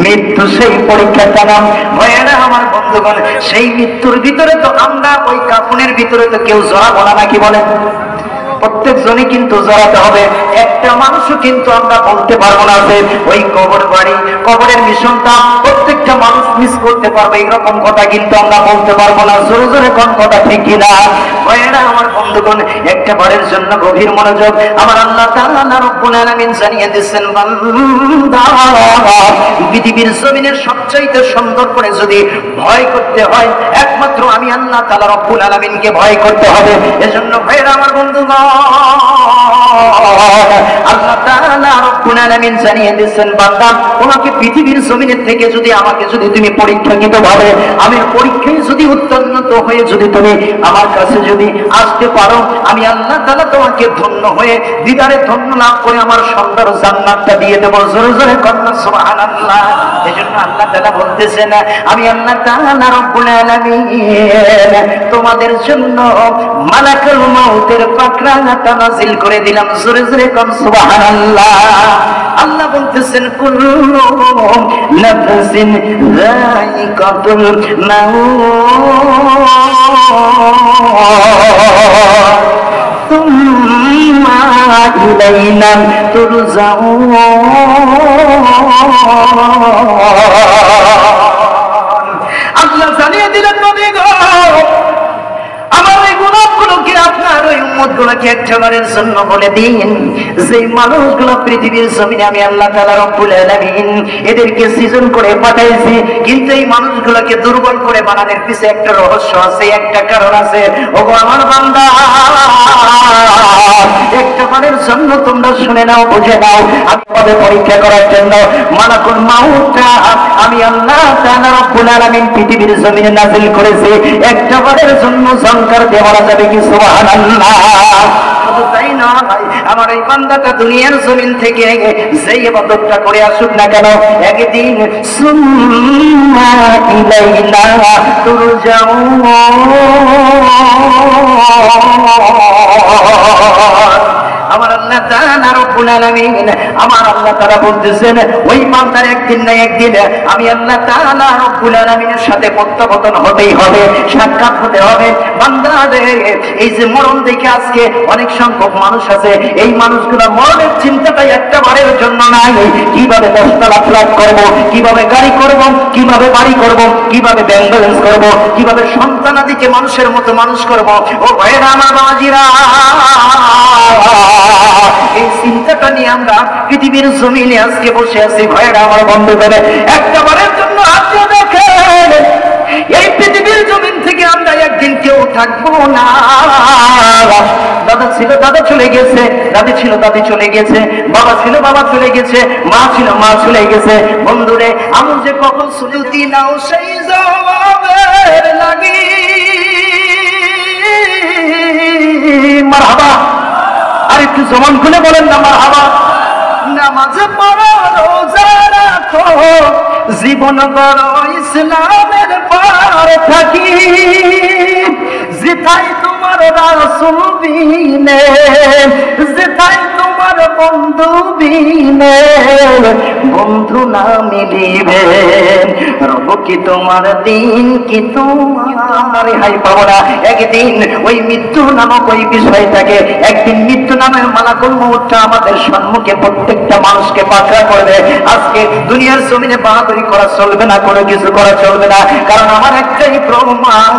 মৃত্যু? সেই পরীক্ষাটার নাম। ভয়েরা আমার বন্ধুগণ, সেই মৃত্যুর ভিতরে তো আমরা ওই কাফনের ভিতরে তো কেউ জড়াবো না নাকি বলেন? প্রত্যেক জনই কিন্তু জড়াতে হবে। একটা মানুষও কিন্তু আমরা বলতে পারবো না যে ওই কবর বাড়ি, কবরের মিশনটা প্রত্যেক প্রত্যেকটা মানুষ মিস করতে পারবে এরকম কথা কিন্তু আমরা বলতে পারবো না। জোরে জোরে কোন কথা ঠিক কিনা? ভাইয়েরা আমার বন্ধুগণ, একটা বারের জন্য গভীর মনোযোগ। আমার আল্লাহ তাআলা রব্বুল আলামিন জানিয়ে দিচ্ছেন, বান্দা পৃথিবীর জমিনের সবচাইতে সুন্দর করে যদি ভয় করতে হয় একমাত্র আমি আল্লাহ তাআলা রব্বুল আলামিনকে ভয় করতে হবে। এজন্য ভাইয়েরা আমার বন্ধুগণ, আল্লাহ তাআলা রব্বুল আলামিন জানিয়ে দিচ্ছেন, বান্দা তোমাকে পৃথিবীর জমিনের থেকে যদি আমাকে যদি তুমি পরীক্ষাকৃত ভাবে আমি পরীক্ষায় যদি উত্তীর্ণ হয়ে যদি তুমি আমার কাছে যদি আসতে পারো, আমি আল্লাহ তাআলা তোমাকে ধন্য হয়ে দিদারে ধন্য লাভ করে আমার সুন্দর জান্নাতটা দিয়ে দেব। জোরে জোরে কন্যা সুবহানাল্লাহ। এজন্য আল্লাহ তাআলা বলতেছেন, আমি আল্লাহ তাআলা রব্বুল আলামিন তোমাদের জন্য মালাকুল মউতের পাকড়াটা নাযিল করে দিলাম। জোরে জোরে কন্যা সুবহানাল্লাহ। আল্লাহ বলতেছেন, কুল্লু নাফসিন যায়িকাতুল মাউত সুম্মা ইলাইনা তুরজাউন। আল্লাহ জানিয়ে দিলেন, নবী গো আমার এই গোলাপগুলোকে আপনার ওই উম্মতগুলোকে একবারের জন্য বলে দিন, যে মানুষগুলো পৃথিবীর জমিনে আমি আল্লাহ তাআলা রব্বুল আলামিন এদেরকে সৃজন করে পাঠাইছি, কিন্তু এই মানুষগুলোকে দুর্বল করে বানানোর পিছে একটা রহস্য আছে, একটা কারণ আছে। ওগো আমার বান্দা, একবারের জন্য তোমরা শুনে নাও, বুঝে নাও। আমি পদে পরীক্ষা করার জন্য মালাকুল মাউতটা আমি আল্লাহ তাআলা রব্বুল আলামিন পৃথিবীর জমিনে নাযিল করেছি একবারের জন্য। সংকার দেওয়া যাবে কি? সুবহানাল্লাহ। শুধু তাই নয়, আমার এই বান্দাটা দুনিয়ার জমিন থেকে যেই ইবাদতটা করে আসুক না কেন, একদিন সুম্মা ইলাইনা তুরজাউন, আমার আল্লাহ তাআলা রব্বুল আলামিন আমার আল্লাহ তাআলা বলতেছেন, ওই বান্দার একদিন না একদিন আমি আল্লাহ তাআলা রব্বুল আলামিনের সাথে প্রত্যাবর্তন হতেই হবে, সাক্ষাৎ হতে হবে। বান্দাদের এই যে মরণ দেখে আজকে অনেক সংখ্যক মানুষ আছে, এই মানুষগুলো মরণের চিন্তাটাই একবারের জন্য নাই। কিভাবে 10টা লাখ লাখ করব, কিভাবে গাড়ি করব, কিভাবে বাড়ি করব, কিভাবে ব্যাংক ব্যালেন্স করব, কিভাবে সন্তানাদিকে মানুষের মতো মানুষ করব। ও ভাইরা আমার, বাবাজিরা, এই চিন্তাটা নিয়ে আমরা পৃথিবীর জমিনে আজকে বসে আছি। ভাইরা আমার, বন্ধু করে একবারের জন্য আপনি দেখেন, এই পৃথিবীর জমিন থেকে আমরা একদিন কেউ থাকবো না। দাদা ছিল, দাদা চলে গেছে, দাদি ছিল, দাদি চলে গেছে, বাবা ছিল, বাবা চলে গেছে, মা ছিল, মা চলে গেছে। বন্ধুরে, আমি যে কখন সুযোগি নাও সেই জবাবের লাগি মারহাবা। আর একটু জবান খুলে বলেন না মারহাবা। নামাজ পড়ো, রোজা রাখো, জীবন গড়ো ইসলামের পার থাকি, যেথায় তোমার রাসূল বিনে, যেথায় তোমার বন্ধু বিনে, বন্ধু না মিলিবে, রব কি তোমার দিন কি তোমার হাই পাবো না। একদিন ওই মৃত্যু নামক ওই বিষয়টাকে, একদিন মৃত্যু নামের মালাকুল মউতটা আমাদের সম্মুখে প্রত্যেকটা মানুষকে পাকড়া করবে। আজকে দুনিয়ার জমিনে বাহাদুরি করা চলবে না, কোনো কিছু করা চলবে না, কারণ আমার একটাই প্রমাণ,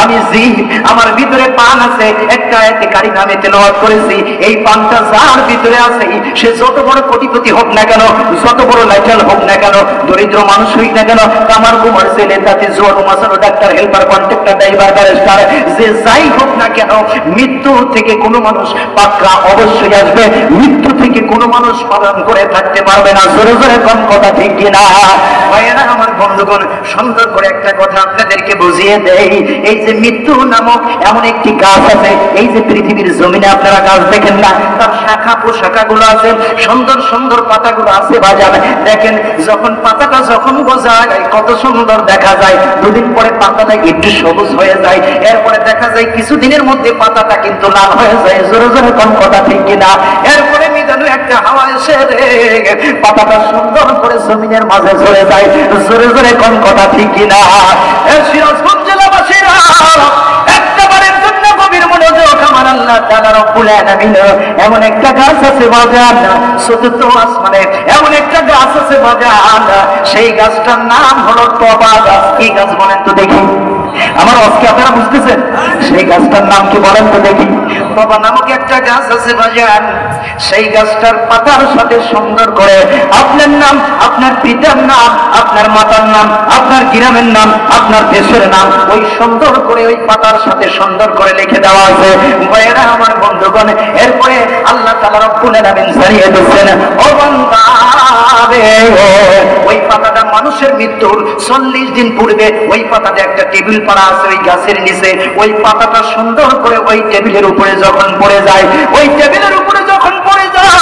আমি জীব, আমার ভিতরে পান আছে। একটা আয়াতে কারিমা আমি তেলাওয়াত করেছি, এই পানটা যার ভিতরে আছে সে যত বড় কোটিপতি হোক না কেন, যত বড় লাইটাল হোক না কেন, দরিদ্র মানুষ হই না কেন, কামার কুমার ছেলে, তাতে জোয়ার মাসানো, doctor, helper, contractor, driver, barrister, যে যাই হোক না কেন, মৃত্যু থেকে কোনো মানুষ পাকড়া অবশ্যই আসবে। মৃত্যু থেকে কোনো মানুষ পালন করে থাকতে পারবে না। জোরে জোরে কোন কথা ঠিক কিনা? ভাইয়েরা আমার, বন্ধুগণ, সুন্দর করে একটা কথা আপনাদেরকে বুঝিয়ে দেই। এই যে মৃত্যু নামক এমন একটি গাছ আছে, এই যে পৃথিবীর জমিনে আপনারা গাছ দেখেন না, তার শাখা পোশাখা গুলো আছে, সুন্দর সুন্দর পাতাগুলো আছে বাজার। দেখেন, যখন পাতাটা যখন গজায় কত সুন্দর দেখা যায়, দুদিন পরে পাতাটা একটু সবুজ হয়ে যায়, এরপরে দেখা যায় কিছুদিনের মধ্যে পাতাটা কিন্তু লাল হয়ে যায়। জোরে জোরে কোন কথা ঠিক কিনা? এরপরে মিজানু একটা হাওয়া এসে পাতাটা সুন্দর করে জমিনের মাঝে ঝরে যায়। জোরে জোরে কোন কথা ঠিক কিনা? সিরাজগঞ্জ জেলাবাসীরা, একবারের জন্য গভীর মনোযোগ, আমার আল্লাহ আল্লাহ তাআলা রব্বুল আলামিন এমন একটা গাছ আছে বাজান, চতুর্থ আসমানে এমন একটা গাছ আছে বাজান, সেই গাছটার নাম হলো তবা গাছ। কি গাছ বলেন তো দেখি? আমার আজকে আপনারা বুঝতেছেন? সেই গাছটার নাম কি বলেন তো দেখি? তবা নামক একটা গাছ আছে বাজান, সেই গাছটার পাতার সাথে সুন্দর করে আপনার নাম, আপনার পিতার নাম, আপনার মাতার নাম, আপনার গ্রামের নাম, আপনার দেশের নাম ওই সুন্দর করে ওই পাতার সাথে সুন্দর করে লিখে দেওয়া আছে। ভাইয়েরা আমার বন্ধুগণ, এরপরে আল্লাহ তাআলা রব্বুল আলামিন জানিয়ে দিচ্ছেন, ও বান্দা রে, ওই পাতাটা মানুষের মৃত্যুর 40 দিন পূর্বে ওই পাতাতে একটা টেবিল পাড়া আছে ওই গাছের নিচে, ওই পাতাটা সুন্দর করে ওই টেবিলের উপরে যখন পড়ে যায়, ওই টেবিলের উপরে যখন পড়ে যায়,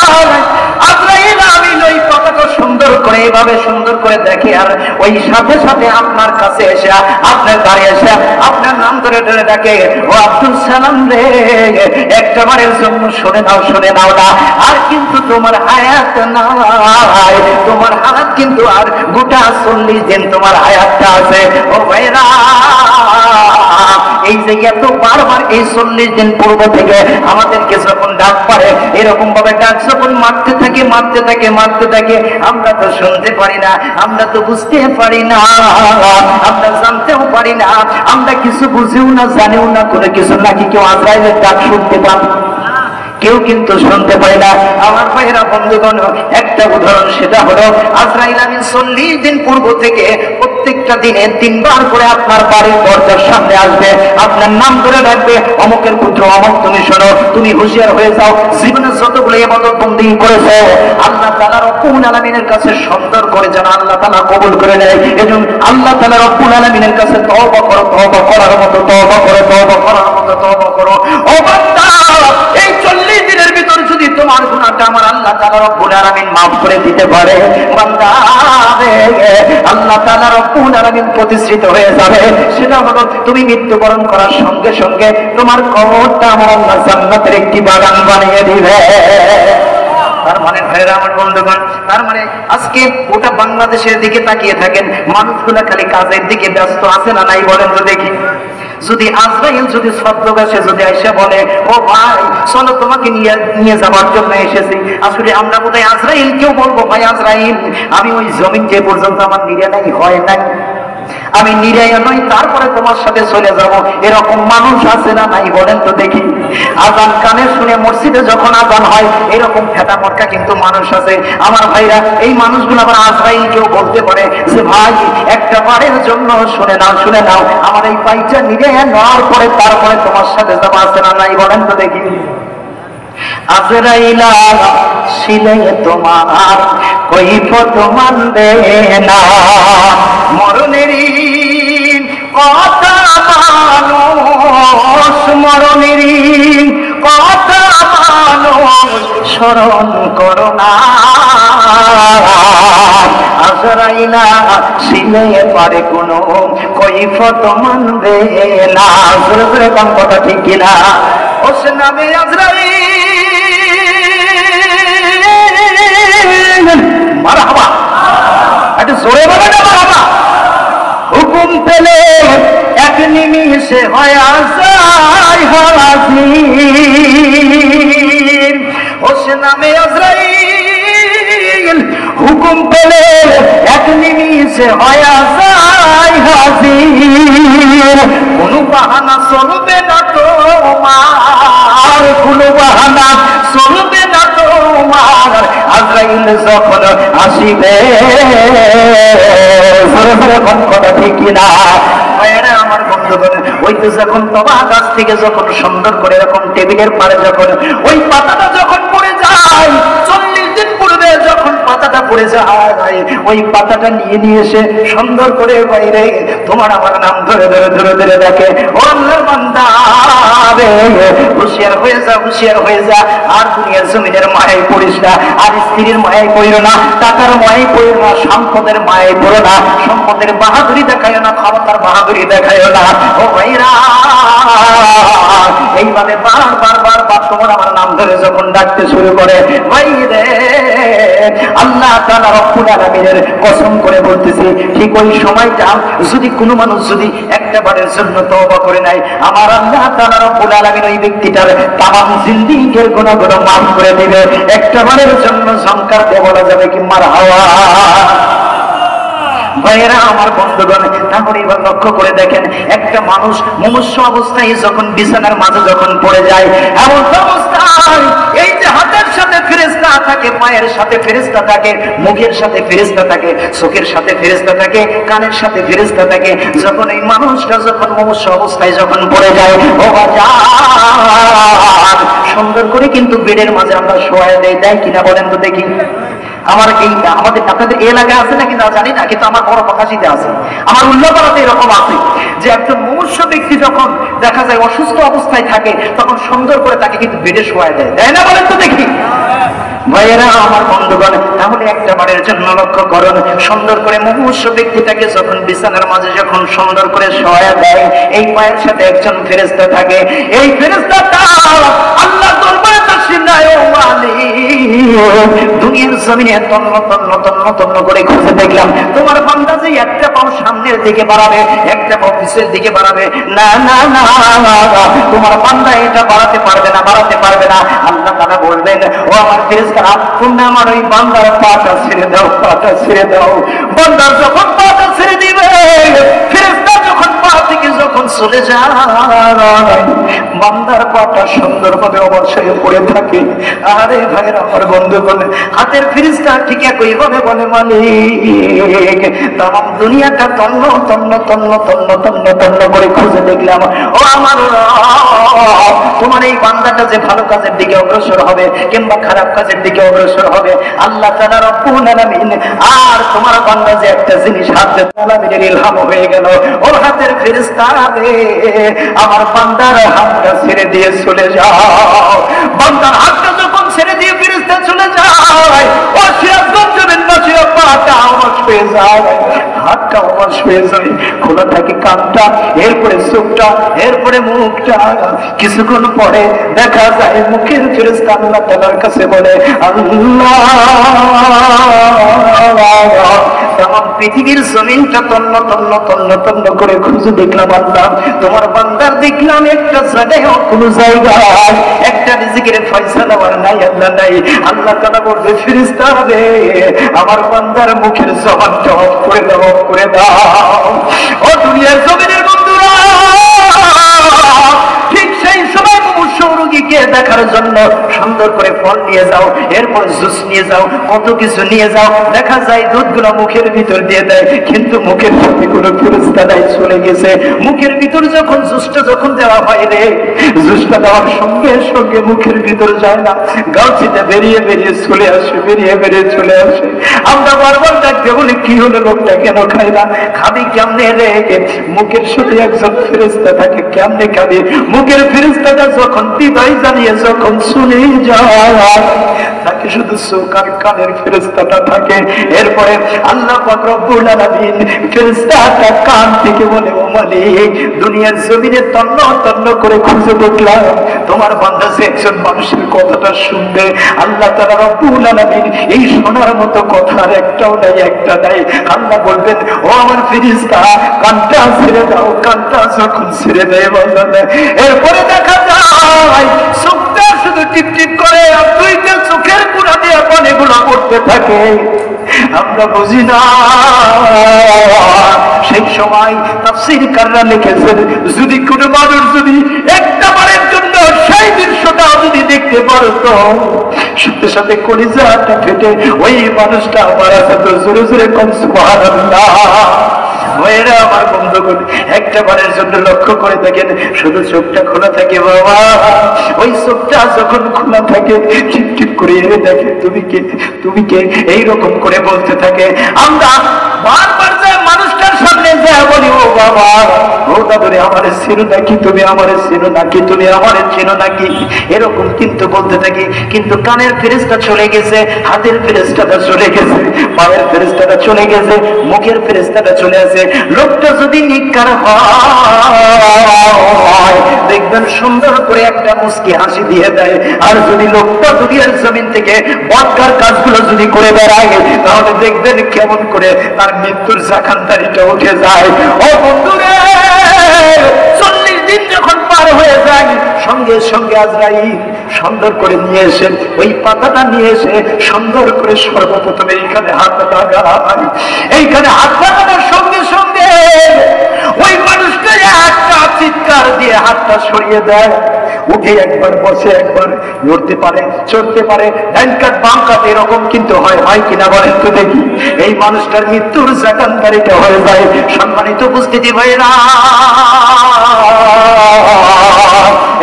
আজরাইল আমিন ওই পাতাটা সুন্দর করে এইভাবে সুন্দর করে দেখে, আর ওই সাথে সাথে আপনার কাছে এসে আপনার গাড়ি এসে আপনার নাম ধরে ধরে ডাকে, ও আব্দুল সালাম রে, একটা বারের জন্য শুনে নাও, শুনে নাও না, আর কিন্তু তোমার হায়াত নাই, তোমার হায়াত কিন্তু আর গোটা 40 দিন তোমার হায়াতটা আছে। ও ভাইরা, এই যে এত বারবার এই 40 দিন পূর্ব থেকে আমাদেরকে যখন ডাক পারে, এরকম ভাবে ডাক যখন মারতে থাকে মারতে থাকে মারতে থাকে, আমরা তো শুনতে পারি না, আমরা তো বুঝতে পারি না, আমরা জানতেও পারি না, আমরা কিছু বুঝিও না, জানিও না করে কিছু, নাকি কেউ আজরাইলের ডাক শুনতে পান? কেউ কিন্তু শুনতে পায় না। আমার ভাইরা বন্ধুগণ, একটা উদাহরণ, সেটা হলো আজরাইল আমিন 40 দিন পূর্ব থেকে প্রত্যেকটা দিনে 3 বার করে আপনার বাড়ির দরজার সামনে আসবে, আপনার নাম ধরে রাখবে, অমুকের পুত্র অমুক, তুমি শোনো, তুমি হুঁশিয়ার হয়ে যাও, জীবনে যতগুলো ইবাদত বন্দেগী করেছো আল্লাহ তাআলা রব্বুল আলামিনের কাছে সুন্দর করে যেন আল্লাহ তাআলা কবুল করে নেয়, এজন্য আল্লাহ তাআলা রব্বুল আলামিনের কাছে তওবা করো, তওবা করার মতো তওবা করো, তওবা করার মতো তওবা করো। ও বান্দা, এই 40 দিনের ভিতর যদি তোমার গুনাহটা আমার আল্লাহ তাআলা রব্বুল আলামিন maaf করে দিতে পারে, বান্দা রে, আল্লাহ তাআলা রব্বুল আলামিন প্রতিষ্ঠিত হয়ে যাবে, সেটা হলো তুমি মৃত্যুবরণ করার সঙ্গে সঙ্গে তোমার কবরটা আমার আল্লাহ জান্নাতের একটি বাগান বানিয়ে দিবে। তার মানে ভাইরা আমার বন্ধুগণ, তার মানে আজকে গোটা বাংলাদেশের দিকে তাকিয়ে থাকেন, মানুষগুলা খালি কাজের দিকে ব্যস্ত আছে না নাই বলেন তো দেখি? যদি আজরাইল যদি ছদ্মবেশে যদি এসে বলে, ও ভাই চলো তোমাকে নিয়ে যাওয়ার জন্য এসেছি, আসলে আমরা বোধহয় আজরাইল কেউ বলবো, ভাই আজরাইল আমি ওই জমিন যে পর্যন্ত আমার নিরালাই হয় নাই, আমি নিরাই নই, তারপরে তোমার সাথে চলে যাব, এরকম মানুষ আছে না নাই বলেন তো দেখি? আজান কানে শুনে মসজিদে যখন আজান হয়, এরকম ফেটা মটকা কিন্তু মানুষ আছে। আমার ভাইরা, এই মানুষগুলো আবার আজরাইল কেউ বলতে পারে যে ভাই একটা বারের জন্য শুনে নাও, শুনে নাও, আমার এই পাইটা নিরাই নেওয়ার পরে তারপরে তোমার সাথে যাবো, আছে না নাই বলেন তো দেখি? আজরাইল শিলে তোমার কৈফত মানবে না, মরণের কথা মানুষ, মরণের কথা মানুষ স্মরণ করো না, আজরাইল শিলে পারে কোনো কৈফত মানবে না। জোরে জোরে কোন কথা ঠিক কিনা? ওস নামে আজরাইল, মারহাবা, একটু জোরে বলে না মারহাবা। হুকুম পেলে এক নিমিষে হয় যায় হাজির, ওস নামে আজরাইল, হুকুম পেলে এক নিমিষে হয় যায় হাজির, কোন বাহানা চলবে না তোমার, কোন বাহানা চলবে না তোমার, আজরাইল যখন আসিবে। কথা ঠিক কিনা? আমার বন্ধুগণ, ওই তো যখন তবা গাছ থেকে যখন সুন্দর করে এরকম টেবিলের পারে যখন ওই পাতাটা যখন পড়ে যায়, 40 দিন পূর্বে যখন পাতাটা পড়ে যায়, ওই পাতাটা নিয়ে এসে সুন্দর করে বাইরে তোমার আমার নাম ধরে ধরে ধরে ধরে দেখে, ও আল্লাহর বান্দা রে, হুঁশিয়ার হয়ে যা, হুঁশিয়ার হয়ে যা, আর দুনিয়ার জমিনের মায়ায় পড়িস না, আর স্ত্রীর মায়ায় পড়ো না, টাকার মায়ায় পড়ো না, সম্পদের মায়ায় পড়ো না, সম্পদের বাহাদুরি দেখায় না, ক্ষমতার বাহাদুরি দেখায় না। ও ভাইরা, এইভাবে বারবার বারবার তোমার আমার নাম ধরে যখন ডাকতে শুরু করে, ভাই রে আল্লাহ তাআলা রব্বুল আলামিনের কসম করে বলতেছি, ঠিক ওই সময়টা যদি কোনো মানুষ যদি একটা বারের জন্য তওবা করে নেয়, আমার আল্লাহ তাআলা রব্বুল আলামিন ওই ব্যক্তিটার তামাম জিন্দেগীর গুনাহগুলো মাফ করে দিবে। একটা বারের জন্য ঝংকার দিয়ে বলা যাবে কি মারহাবা। ভাইয়েরা আমার বন্ধুগণ, তাহলে এবার লক্ষ্য করে দেখেন, একটা মানুষ মুমূর্ষু অবস্থায় যখন বিছানার মাঝে যখন পড়ে যায়, এমন অবস্থায় এই যে হাতের সাথে ফেরেশতা থাকে, পায়ের সাথে ফেরেশতা থাকে, মুখের সাথে ফেরেশতা থাকে, চোখের সাথে ফেরেশতা থাকে, কানের সাথে ফেরেশতা থাকে, যখন এই মানুষটা যখন মুমূর্ষু অবস্থায় যখন পড়ে যায়, ও বাজার সুন্দর করে কিন্তু বেডের মাঝে আমরা শোয়ায় দেয় কিনা বলেন তো দেখি। আমার এই আমাদের আপনাদের এলাকায় আছে নাকি না জানি না, কিন্তু আমার বড় প্রকাশিতে আছে, আমার উল্লাপাড়াতে এরকম আছে যে একজন মুমূর্ষু ব্যক্তি যখন দেখা যায় অসুস্থ অবস্থায় থাকে, তখন সুন্দর করে তাকে কিন্তু বেডে শোয়ায় দেয় না বলেন তো দেখি। ভাইয়েরা আমার বন্ধুগণ, তাহলে একটা বারের জন্য লক্ষ্য করুন, সুন্দর করে মুমূর্ষু ব্যক্তিটাকে যখন বিছানার মাঝে যখন সুন্দর করে শোয়া দেয়, এই পায়ের সাথে একজন ফেরেশতা থাকে, এই ফেরেশতাটা আল্লাহ দরবারে তাসলিম নাই, ও মালিক দুনিয়ার জমিনে তন্ন তন্ন তন্ন তন্ন করে খুঁজে দেখলাম তোমার বান্দা যে একটা পাও সামনের দিকে বাড়াবে, একটা পাও পিছের দিকে বাড়াবে, না না না তোমার বান্দা এটা বাড়াতে পারবে না, বাড়াতে পারবে না। আল্লাহ তাআলা বলবেন, ও আমার ফেরেশতারা, তোমরা আমার ওই বান্দার পাটা ছেড়ে দাও, পাটা ছেড়ে দাও। বান্দার যখন পাটা ছেড়ে দিবে, ফেরেশতা যখন পা থেকে যখন চলে যায়, বান্দার পাটা সুন্দরভাবে অবশ্যই পড়ে থাকে। আরে ভাইয়ের আমার বন্ধু বলে, হাতের ফেরেশতা ঠিক একইভাবে বলে, মালিক তামাম দুনিয়াটা তন্ন তন্ন তন্ন তন্ন তন্ন তন্ন করে খুঁজে দেখলাম, ও আমার রব তোমার এই বান্দাটা যে ভালো কাজের দিকে অগ্রসর হবে কিংবা খারাপ কাজের দিকে অগ্রসর হবে, আল্লাহ তাআলা রব্বুল আলামিন আর তোমার বান্দা যে একটা জিনিস হাতে আলামিনের ইলহাম হয়ে গেল, ও হাতের ফেরেশতা রে আমার বান্দার হাতটা ছেড়ে দিয়ে চলে যাও। বান্দার হাতটা যখন ছেড়ে দিয়ে ফেরেশতা চলে যায়, ও সিরাজগঞ্জের নাসিয়া পাটা আমার হয়ে যায়, হাতটা আমার হয়ে যায়, খোলা থাকে কানটা, এরপরে চোখটা, এরপরে মুখটা। কিছুক্ষণ পরে দেখা যায় মুখের ফেরেশতা আল্লাহ তাআলার কাছে বলে, আল্লাহ তামাম পৃথিবীর জমিনটা তন্ন তন্ন তন্ন তন্ন করে খুঁজে দেখলাম, আল্লাহ তোমার বান্দার দেখলাম একটা জায়গায় কোনো জায়গায় একটা রিজিকের ফয়সালা আর নাই, আল্লাহ নাই। আল্লাহ তাআলা বলবে, ফেরেশতা রে আমার বান্দার মুখের জবানটা অফ করে দাও, অফ করে দাও। ও দুনিয়ার জমিনের বন্ধুরা, ঠিক সেই সময় মুমূর্ষু রোগীকে দেখার জন্য সুন্দর করে ফল নিয়ে যাও, এরপর জুস নিয়ে যাও, কত কিছু নিয়ে যাও, দেখা যায় দুধগুলো মুখের ভিতর দিয়ে দেয়, কিন্তু মুখের সাথে কোনো ফেরেশতা নাই, চলে গেছে। মুখের ভিতর যখন জুসটা যখন দেওয়া হয় রে, জুসটা দেওয়ার সঙ্গে সঙ্গে মুখের ভিতর যায় না, গাউচিটা বেরিয়ে বেরিয়ে চলে আসে, বেরিয়ে বেরিয়ে চলে আসে। আমরা বারবার ডাকতে বলি, কি হলো লোকটা কেন খায় না? খাবি কেমনে রে? মুখের সাথে একজন ফেরেশতা থাকে, কেমনে খাবি? মুখের ফেরেশতাটা যখন বিদায় জানিয়ে যখন চলে যায়, তাকে শুধু চোখ আর কানের ফেরেশতাটা থাকে। এরপরে আল্লাহ পাক রব্বুল আলামিন ফেরেশতাটা কান থেকে বলে, ও মালিক দুনিয়ার জমিনে তন্ন তন্ন করে খুঁজে দেখলাম তোমার বান্দা যে একজন মানুষের কথাটা শুনবে, আল্লাহ তাআলা রব্বুল আলামিন এই শোনার মতো কথা আর একটাও নাই, একটা নাই। আল্লাহ বলবেন, ও আমার ফেরেশতা কানটা ছেড়ে দাও, কানটা যখন ছেড়ে দেয় বান্দা, এরপরে দেখা যায় চোখটা শুধু টিপ টিপ করে, আর দুইটা চোখের কোণা দিয়ে পানিগুলো পড়তে থাকে। আমরা বুঝি না। সেই সময় তাফসীরকাররা লিখেছেন, যদি কোনো মানুষ যদি একটা বারের জন্য সেই দৃশ্যটা যদি দেখতে পারতো, সাথে সাথে কলিজাটা ফেটে ওই মানুষটা মারা যেত। জোরে জোরে কোন সুবহানাল্লাহ। ভাইয়েরা আমার বন্ধুগণ, একটা বারের জন্য লক্ষ্য করে দেখেন, শুধু চোখটা খোলা থাকে বাবা, ওই চোখটা যখন খোলা থাকে ঠিক ঠিক করে দেখে তুমি কে, তুমি কে, এইরকম করে বলতে থাকে। আমরা বারবার যায় মানুষটার সামনে যায় বলি, ও বাবা, ও দাদুরে আমারে চিনো নাকি, তুমি আমারে চিনো নাকি, তুমি আমারে চিনো নাকি, এরকম কিন্তু বলতে থাকি। কিন্তু কানের ফেরেশতা চলে গেছে, হাতের ফেরেশতাটা চলে গেছে, পায়ের ফেরেশতাটা চলে গেছে, মুখের ফেরেশতাটা চলে আসে। লোকটা যদি নিকার হয় দেখবেন সুন্দর করে একটা মুস্কি হাসি দিয়ে দেয়। আর যদি লোকটা দুনিয়ার জমিন থেকে বদকার কাজগুলো যদি করে বেড়ায় তাহলে দেখবেন কেমন করে তার মৃত্যুর জাকানদারিটা উঠে যায়। ও বন্ধুরে, 40 দিন যখন পার হয়ে যায় সঙ্গে সঙ্গে আজরাইল সুন্দর করে নিয়ে এসে ওই পাতাটা নিয়ে এসে সুন্দর করে সর্বপ্রথম এইখানে হাত লাগায়। এইখানে হাত লাগানোর সঙ্গে সঙ্গে ওই মানুষটা একটা চিৎকার দিয়ে হাতটা সরিয়ে দেয়। উঠে একবার বসে, একবার নড়তে পারে, চড়তে পারে, ডান কাত বাম কাত এরকম কিন্তু হয়, হয় কিনা বলেন তো দেখি। এই মানুষটার মৃত্যুর জাকানদারিটা হয়ে যায়। সম্মানিত উপস্থিতি ভাইরা,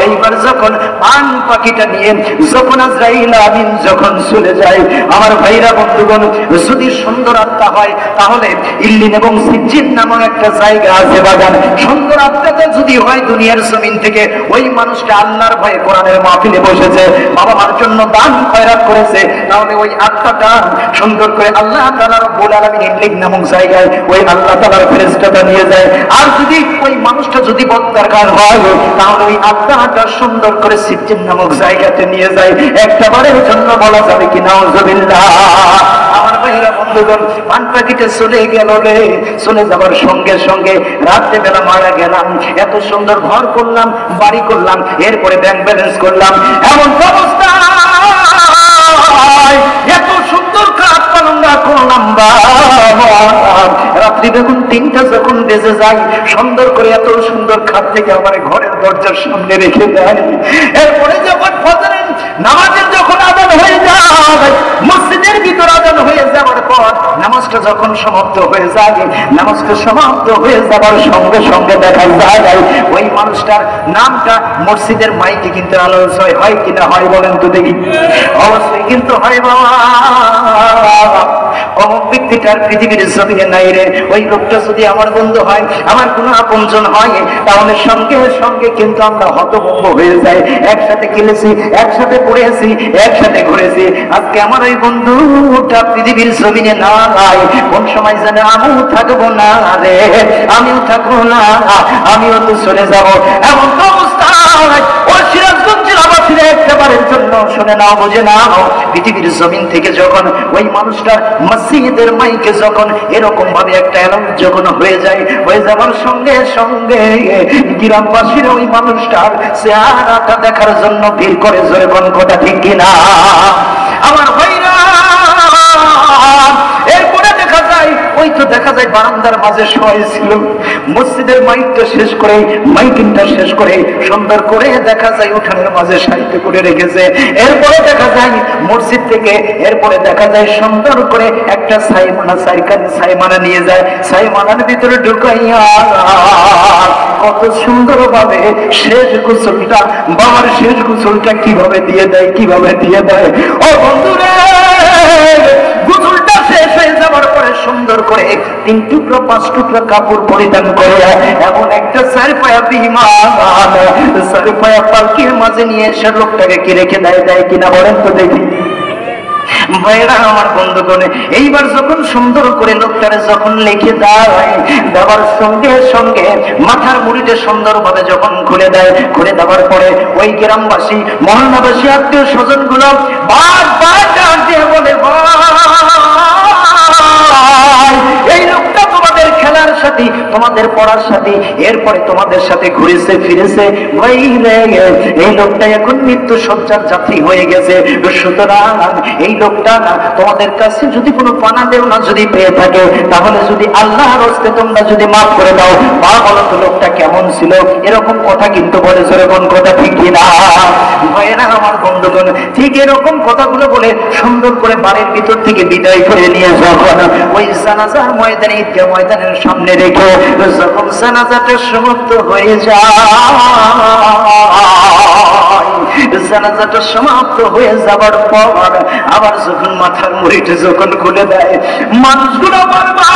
এইবার যখন পান পাখিটা নিয়ে যখন আজরাইল আমিন যখন চলে যায়, আমার ভাইরা বন্ধুগণ, যদি সুন্দর আত্মা হয় তাহলে ইল্লিন এবং সিজ্জিন নামক একটা জায়গা আছে বাগান। সুন্দর আত্মাটা যদি হয় দুনিয়ার জমিন থেকে, ওই মানুষটা আল্লাহর ভয়ে কোরআনের মাহফিলে বসেছে, বাবা মার জন্য দান খয়রাত করেছে, তাহলে ওই আত্মাটা সুন্দর করে আল্লাহ তাআলা রব্বুল আলামিন ইল্লিন নামক জায়গায় ওই আল্লাহ তাআলার ফেরেশতাটা নিয়ে যায়। আর যদি ওই মানুষটা যদি বদকার হয় তাহলে ওই আত্মাটা সুন্দর করে সিজ্জিন নামক জায়গাতে নিয়ে যায়। একবারের জন্য বলা যাবে কি নাউজুবিল্লাহ। আমার ভাইরা বন্ধুগণ, পান পাখিটা চলে গেল রে, চলে যাবার সঙ্গে সঙ্গে রাত্রে বেলা মারা গেলাম, এত সুন্দর ঘর করলাম, বাড়ি করলাম, এরপরে ব্যাংক ব্যালেন্স করলাম, এমন অবস্থা এত সুন্দর কাজ পালঙ্গা করলাম, রাত্রি বেগুন 3টা যখন বেজে যায় সুন্দর করে এত সুন্দর খাট থেকে আমার ঘরের দরজার সামনে রেখে দেয়। এরপরে যখন ফজরের নামাজের যখন আযান হয়ে যায়, মসজিদের ভিতর আযান হয়ে যাওয়ার পর নামাজটা যখন সমাপ্ত হয়ে যায়, নামাজটা সমাপ্ত হয়ে যাবার সঙ্গে সঙ্গে দেখা যায় ওই মানুষটার নামটা মসজিদের মাইকে কিন্তু আলোচনা হয় কিনা, হয় বলেন তো দেখি? অবশ্যই কিন্তু হয় বাবা। অমুক ব্যক্তিটার পৃথিবীর জমিনে নাই রে, ওই লোকটা যদি আমার বন্ধু হয়, আমার কোনো আপনজন হয়, তাহলে সঙ্গে সঙ্গে কিন্তু আমরা হতভম্ব হয়ে যাই। একসাথে খেলেছি, একসাথে পড়েছি, একসাথে ঘুরেছি, আজকে আমার ওই বন্ধুটা পৃথিবীর জমিনে নাই, কোন সময় জানে আমিও থাকবো না রে, আমিও থাকবো না, আমিও তো চলে যাবো। এমন তো অবস্থা ও সিরাজগঞ্জের আবাসীরা একবারের জন্য শুনে নাও, বুঝে নাও, পৃথিবীর জমিন থেকে যখন ওই মানুষটার মসজিদের মাইকে যখন এরকম ভাবে একটা এলাম যখন হয়ে যায়, হয়ে যাবার সঙ্গে সঙ্গে গ্রামবাসীরা ওই মানুষটার চেহারাটা দেখার জন্য ভিড় করে, জোরে কোন কথা ঠিক কিনা আমার ভাইরা? এরপরে দেখা যায় ওই তো দেখা যায় বারান্দার মাঝে শোয় ছিল, মসজিদের মাইকটা শেষ করে, মাইকিংটা শেষ করে সুন্দর করে দেখা যায় উঠানের মাঝে সাহিত্য করে রেখেছে। এরপরে দেখা যায় মসজিদ থেকে, এরপরে দেখা যায় সুন্দর করে একটা সাইমানা নিয়ে যায়, সাইমানার ভিতরে ঢুকাইয়া কত সুন্দর ভাবে শেষ গোসলটা, বাবার শেষ গোসলটা কিভাবে দিয়ে দেয়, কিভাবে দিয়ে দেয়। ও বন্ধুরা, গোসলটা শেষ হয়ে যাবার পরে সুন্দর করে 3 টুকরো 5 টুকরো কাপড় পরিধান করে এমন একটা 4 পায়া বিমান, 4 পায়া পালকির মাঝে নিয়ে এসে লোকটাকে কি রেখে দেয়, দেয় কিনা বলেন তো দেখি? ভাইরা আমার বন্ধুগণ, এইবার যখন সুন্দর করে লোকটারে যখন লিখে দেয়, দেওয়ার সঙ্গে সঙ্গে মাথার মুড়িতে সুন্দর ভাবে যখন খুলে দেয়, খুলে দেওয়ার পরে ওই গ্রামবাসী, মহল্লাবাসী, আত্মীয় স্বজন গুলো বারবার ডাক দিয়ে বলে, এই লোকটা তোমাদের খেলার সাথী, তোমাদের পড়ার সাথী, এরপরে তোমাদের সাথে ঘুরেছে ফিরেছে, এই লোকটা এখন মৃত্যু সজ্জার যাত্রী হয়ে গেছে। সুতরাং এই লোকটা তোমাদের কাছে যদি কোনো পানা দেও না যদি পেয়ে থাকে, তাহলে যদি আল্লাহর হস্তে তোমরা যদি মাফ করে দাও, বা বলো তো লোকটা কেমন ছিল, এরকম কথা কিন্তু বলে, যেরকম কথা ঠিক কিনা ভাইয়েরা আমার বন্ধুগণ? ঠিক এরকম কথাগুলো বলে সুন্দর করে বাড়ির ভিতর থেকে বিদায় করে নিয়ে যখন ওই জানাজার ময়দানে, ঈদগাহ ময়দানের সামনে রেখে যখন জানাজাটা সমাপ্ত হয়ে যায়, জানাজাটা সমাপ্ত হয়ে যাবার পর আবার যখন মাথার মুড়িটা যখন খুলে দেয়, মানুষগুলো বারবার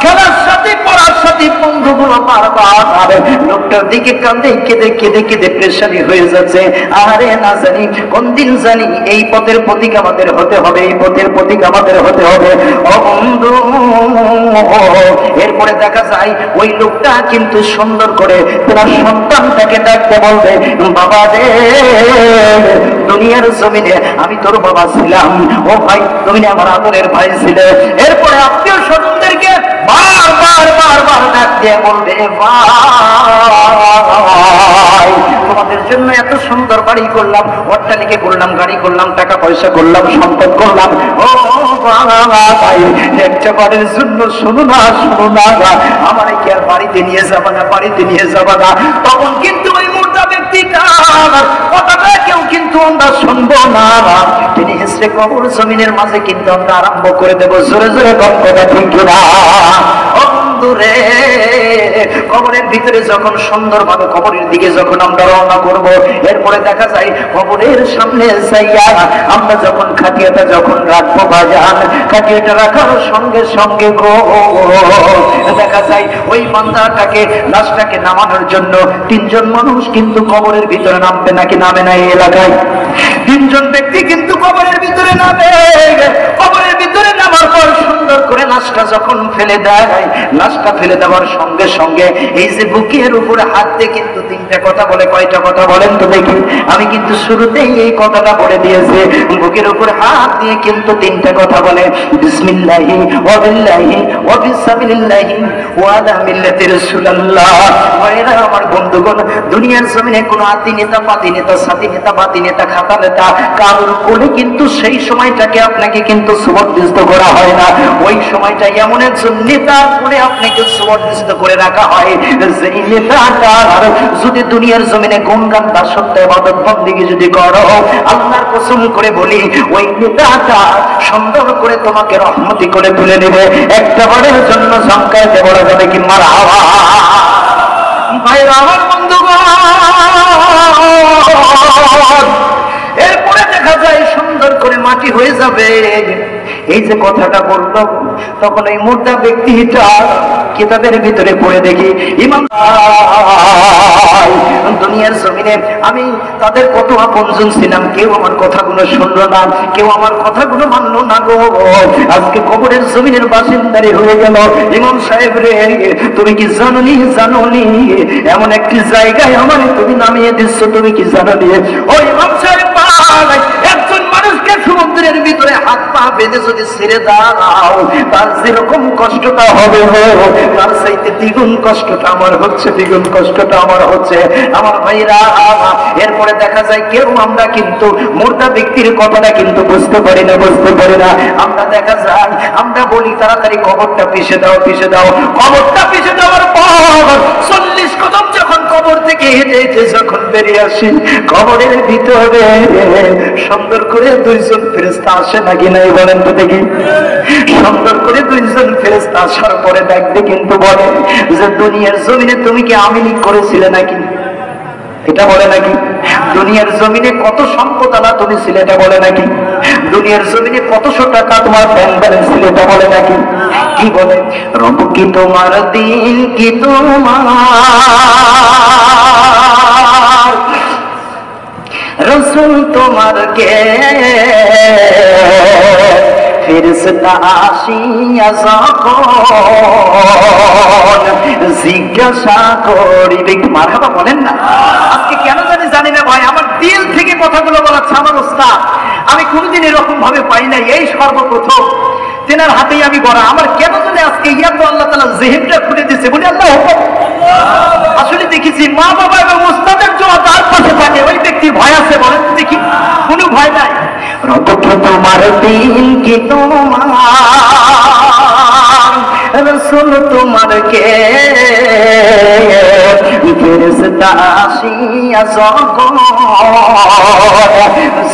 খেলার সাথে পড়ার সাথে বন্ধুগুলো বারবার লোকটার দিকে কান্দে, কেঁদে কেঁদে কেঁদে প্রেশানি হয়ে যাচ্ছে। আরে না জানি কোন দিন জানি এই পথের প্রতীক আমাদের হতে হবে, এই পথের প্রতীক আমাদের হতে হবে। ও বন্ধু, এরপরে দেখা যায় ওই লোকটা কিন্তু সুন্দর করে তার সন্তানটাকে ডাকতে বলবে, বাবা রে, দুনিয়ার জমিনে আমি তোর বাবা ছিলাম, ও ভাই তুমি আমার আদরের ভাই ছিলে। এরপরে আত্মীয় স্বজনদেরকে বারবার বারবার ডাক দিয়ে বলবে, ভাই তোমাদের জন্য এত সুন্দর বাড়ি করলাম, অট্টালিকা করলাম, গাড়ি করলাম, টাকা পয়সা করলাম, সম্পদ করলাম, ও ভাই একটা বাড়ির জন্য শুনো না, শুনো না, আমার কি আর বাড়িতে নিয়ে যাবা না, বাড়িতে নিয়ে যাবা না। তখন কিন্তু ওই মুর্দা ব্যক্তিটা কথাটা কেউ কিন্তু আমরা শুনবো না, তিনি হেসে কবর জমিনের মাঝে কিন্তু আমরা আরম্ভ করে দেবো। জোরে জোরে কথা ঠিক না? দূরে কবরের ভিতরে যখন সুন্দরভাবে কবরের দিকে যখন আমরা রওনা করব, এরপরে দেখা যায় কবরের সামনে যাইয়া আমরা যখন খাটিয়াটা যখন রাখবো, বাজান খাটিয়াটা রাখার সঙ্গে সঙ্গে দেখা যায় ওই বান্দাটাকে, লাশটাকে নামানোর জন্য তিনজন মানুষ কিন্তু কবরের ভিতরে নামবে, নাকি নামে না? এই এলাকায় তিনজন ব্যক্তি কিন্তু কবরের ভিতরে নামে। কবরের ভিতরে নামার পর সুন্দর করে লাশটা যখন ফেলে দেয়, লাশটা ফেলে দেওয়ার সঙ্গে সঙ্গে এই যে বুকের উপরে হাত দিয়ে কিন্তু তিনটা কথা বলে। কয়টা কথা বলেন তো দেখি? আমি কিন্তু শুরুতেই এই কথাটা বলে দিয়েছি, বুকের উপরে হাত দিয়ে কিন্তু তিনটা কথা বলে, বিসমিল্লাহি ওয়া বিল্লাহি ওয়া বিসাবিলিল্লাহি ওয়া আলা মিল্লাতি রাসূলুল্লাহ। ভাইরা আমার বন্ধুগণ, দুনিয়ার জমিনে কোনো আতি নেতা, পাতি নেতা, সাথী নেতা, বাতি নেতা, খাতা নেতা কারোর কোলে কিন্তু সেই সময়টাকে আপনাকে কিন্তু সুবর্ণিত করা হয় না। ওই সময়টা এমন একজন নেতা করে আপনাকে সুবর্ণিত করে রাখা হয়, যেই নেতাটা যদি দুনিয়ার জমিনে গুণগান দাসত্ব ইবাদত বন্দেগী যদি করো, আল্লাহর কসম করে বলি ওই নেতাটা সুন্দর করে তোমাকে রহমতি করে তুলে নেবে। একটা বারের জন্য সংখ্যায় বলা যাবে কি মারহাবা? ভাইরা আমার বন্ধুগণ, এরপরে দেখা যায় সুন্দর করে মাটি হয়ে যাবে। এই যে কথাটা বললো, তখন এই মুর্দা ব্যক্তিটা কিতাবের ভিতরে পড়ে দেখি, ইমাম দুনিয়ার জমিনে আমি তাদের কত আপনজন ছিলাম, কেউ আমার কথাগুলো শুনলো না, কেউ আমার কথাগুলো মানলো না গো। আজকে কবরের জমিনের বাসিন্দারি হয়ে গেল। ইমাম সাহেব রে, তুমি কি জানোনি, জানোনি এমন একটি জায়গায় আমার তুমি নামিয়ে দিচ্ছ, তুমি কি জানোনি? ও ইমাম সাহেব, একজন মানুষকে সমুদ্রের ভিতরে হাত পা বেঁধে যদি ছেড়ে দাও, তার যেরকম কষ্টটা হবে তার চাইতে দ্বিগুণ কষ্টটা আমার হচ্ছে, দ্বিগুণ কষ্টটা আমার হচ্ছে। আমার ভাইরা, এরপরে দেখা যায় কেউ আমরা কিন্তু মুর্দা ব্যক্তির কথাটা কিন্তু বুঝতে পারি না, বুঝতে পারি না। আমরা দেখা যায় আমরা বলি তাড়াতাড়ি কবরটা পিষে দাও, পিষে দাও। কবরটা পিষে দেওয়ার পর 40 কদম যখন কবর থেকে হেঁটে হেঁটে যখন বেরিয়ে আসি, কবরের ভিতরে সুন্দর করে দুইজন ফেরেশতা আসে নাকি নাই বলেন তো দেখি? সুন্দর করে দুইজন ফেরেশতা আসার পরে দেখতে কিন্তু বলে যে দুনিয়ার জমিনে তুমি কি আমিনি করেছিলে নাকি? এটা বলে নাকি? দুনিয়ার জমিনে কত সম্পদ আলা তুমি ছিলে, এটা বলে নাকি? দুনিয়ার জমিনে কতশো টাকা তোমার ব্যাংক ব্যালেন্স ছিল, এটা বলে নাকি? কি বলে? রব কি তোমার, দিন কি তোমার, রসুল তোমার কে, ফেরেশতা আসিয়া যখন জিজ্ঞাসা করিবে। মারহাবা বলেন না? আজকে কেন জানি না ভাই, আমার দিল থেকে কথাগুলো বলাচ্ছে আমার ওস্তাদ। আমি কোনোদিন এরকম ভাবে পাই না, এই সর্বপ্রথম তেনার হাতেই আমি বড়। আমার কেন জানি আজকে ইয়াদ আল্লাহ তাআলা জেহেনটা খুলে দিয়েছে, বলি আল্লাহ। আসলে দেখেছি মা বাবা এবং ওস্তাদের জন্য তার পাশে থাকে, ওই ব্যক্তির ভয় আছে বলেন দেখি? কোনো ভয় নাই। রব কি তোমার, দিন কি তোমার, রসুল তোমার কে, ফেরেশতা আসিয়া যখন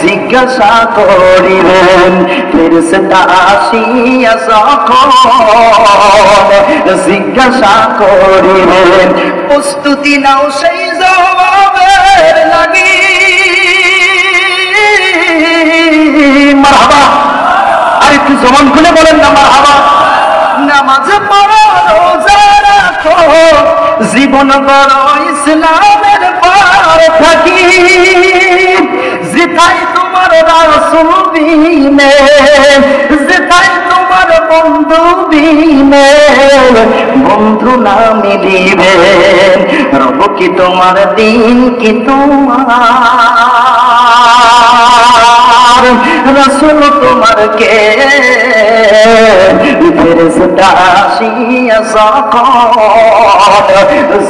জিজ্ঞাসা করিবেন, ফেরেশতা আসিয়া যখন জিজ্ঞাসা করিবেন, প্রস্তুতি নাও সেই জবাবের লাগি। মারহাবা, আর একটু জবান খুলে বলেন না মারহাবা। নামাজ পড়ো, রোজা রাখো, জীবন বড় ইসলামের পার থাকি, যেথায় তোমার রাসূল বিনে, যেথায় তোমার বন্ধু বিনে, বন্ধু না মিলিবে। রব কি তোমার, দিন কি তোমার, রাসূল তোমার কে, ফেরেশতা আসিয়া সকল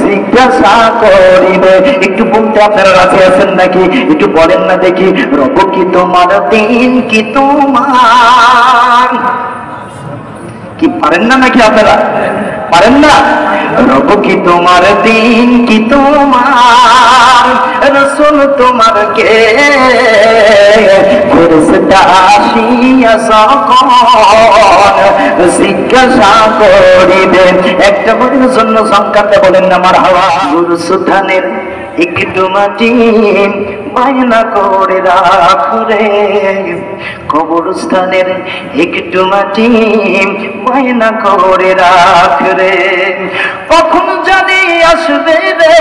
জিজ্ঞাসা করিবে। একটু বলতে আপনারা রাজি আছেন নাকি? একটু বলেন না দেখি, রব কি তোমার, দিন কি তোমার। কি পারেন না নাকি আপনারা? পারেন না? রব কি তোমার, দিন কি তোমার, রাসূল তোমার কে, ফেরেশতা আসিয়া সকল জিজ্ঞাসা করিবে। একটা বলির জন্য সংখ্যাতে বলেন না মারহাবা। গুরু সুথানের একটু মাটি বায়না করে রাখরে, কবরস্থানের একটু মাটি বায়না করে রাখরে। কখন জানি আসবে রে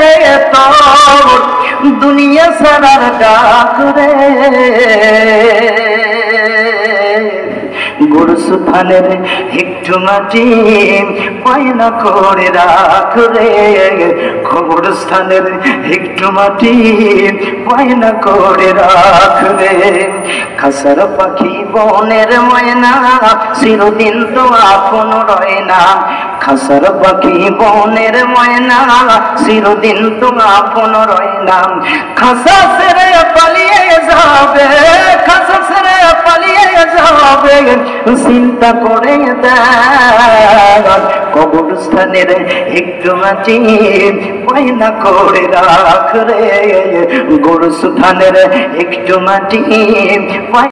তোর দুনিয়া ছাড়ার ডাক রে, গুরুস্থানের একটু মাটি বায়না করে রাখরে, কবরস্থানের একটু মাটি বায়না করে রাখরে। খাসার পাখি বনের ময়না চিরদিন তো আপন রয় না, খাসার পাখি বনের ময়না চিরদিন তো আপন রয় না। খাসা ছেড়ে পালিয়ে যাবে, খাসা ছেড়ে পালিয়ে যাবে, চিন্তা করে দেখ কবরস্থানের একটু মাটি বায়না করে রাখ রে, গোরস্থানের একটু মাটি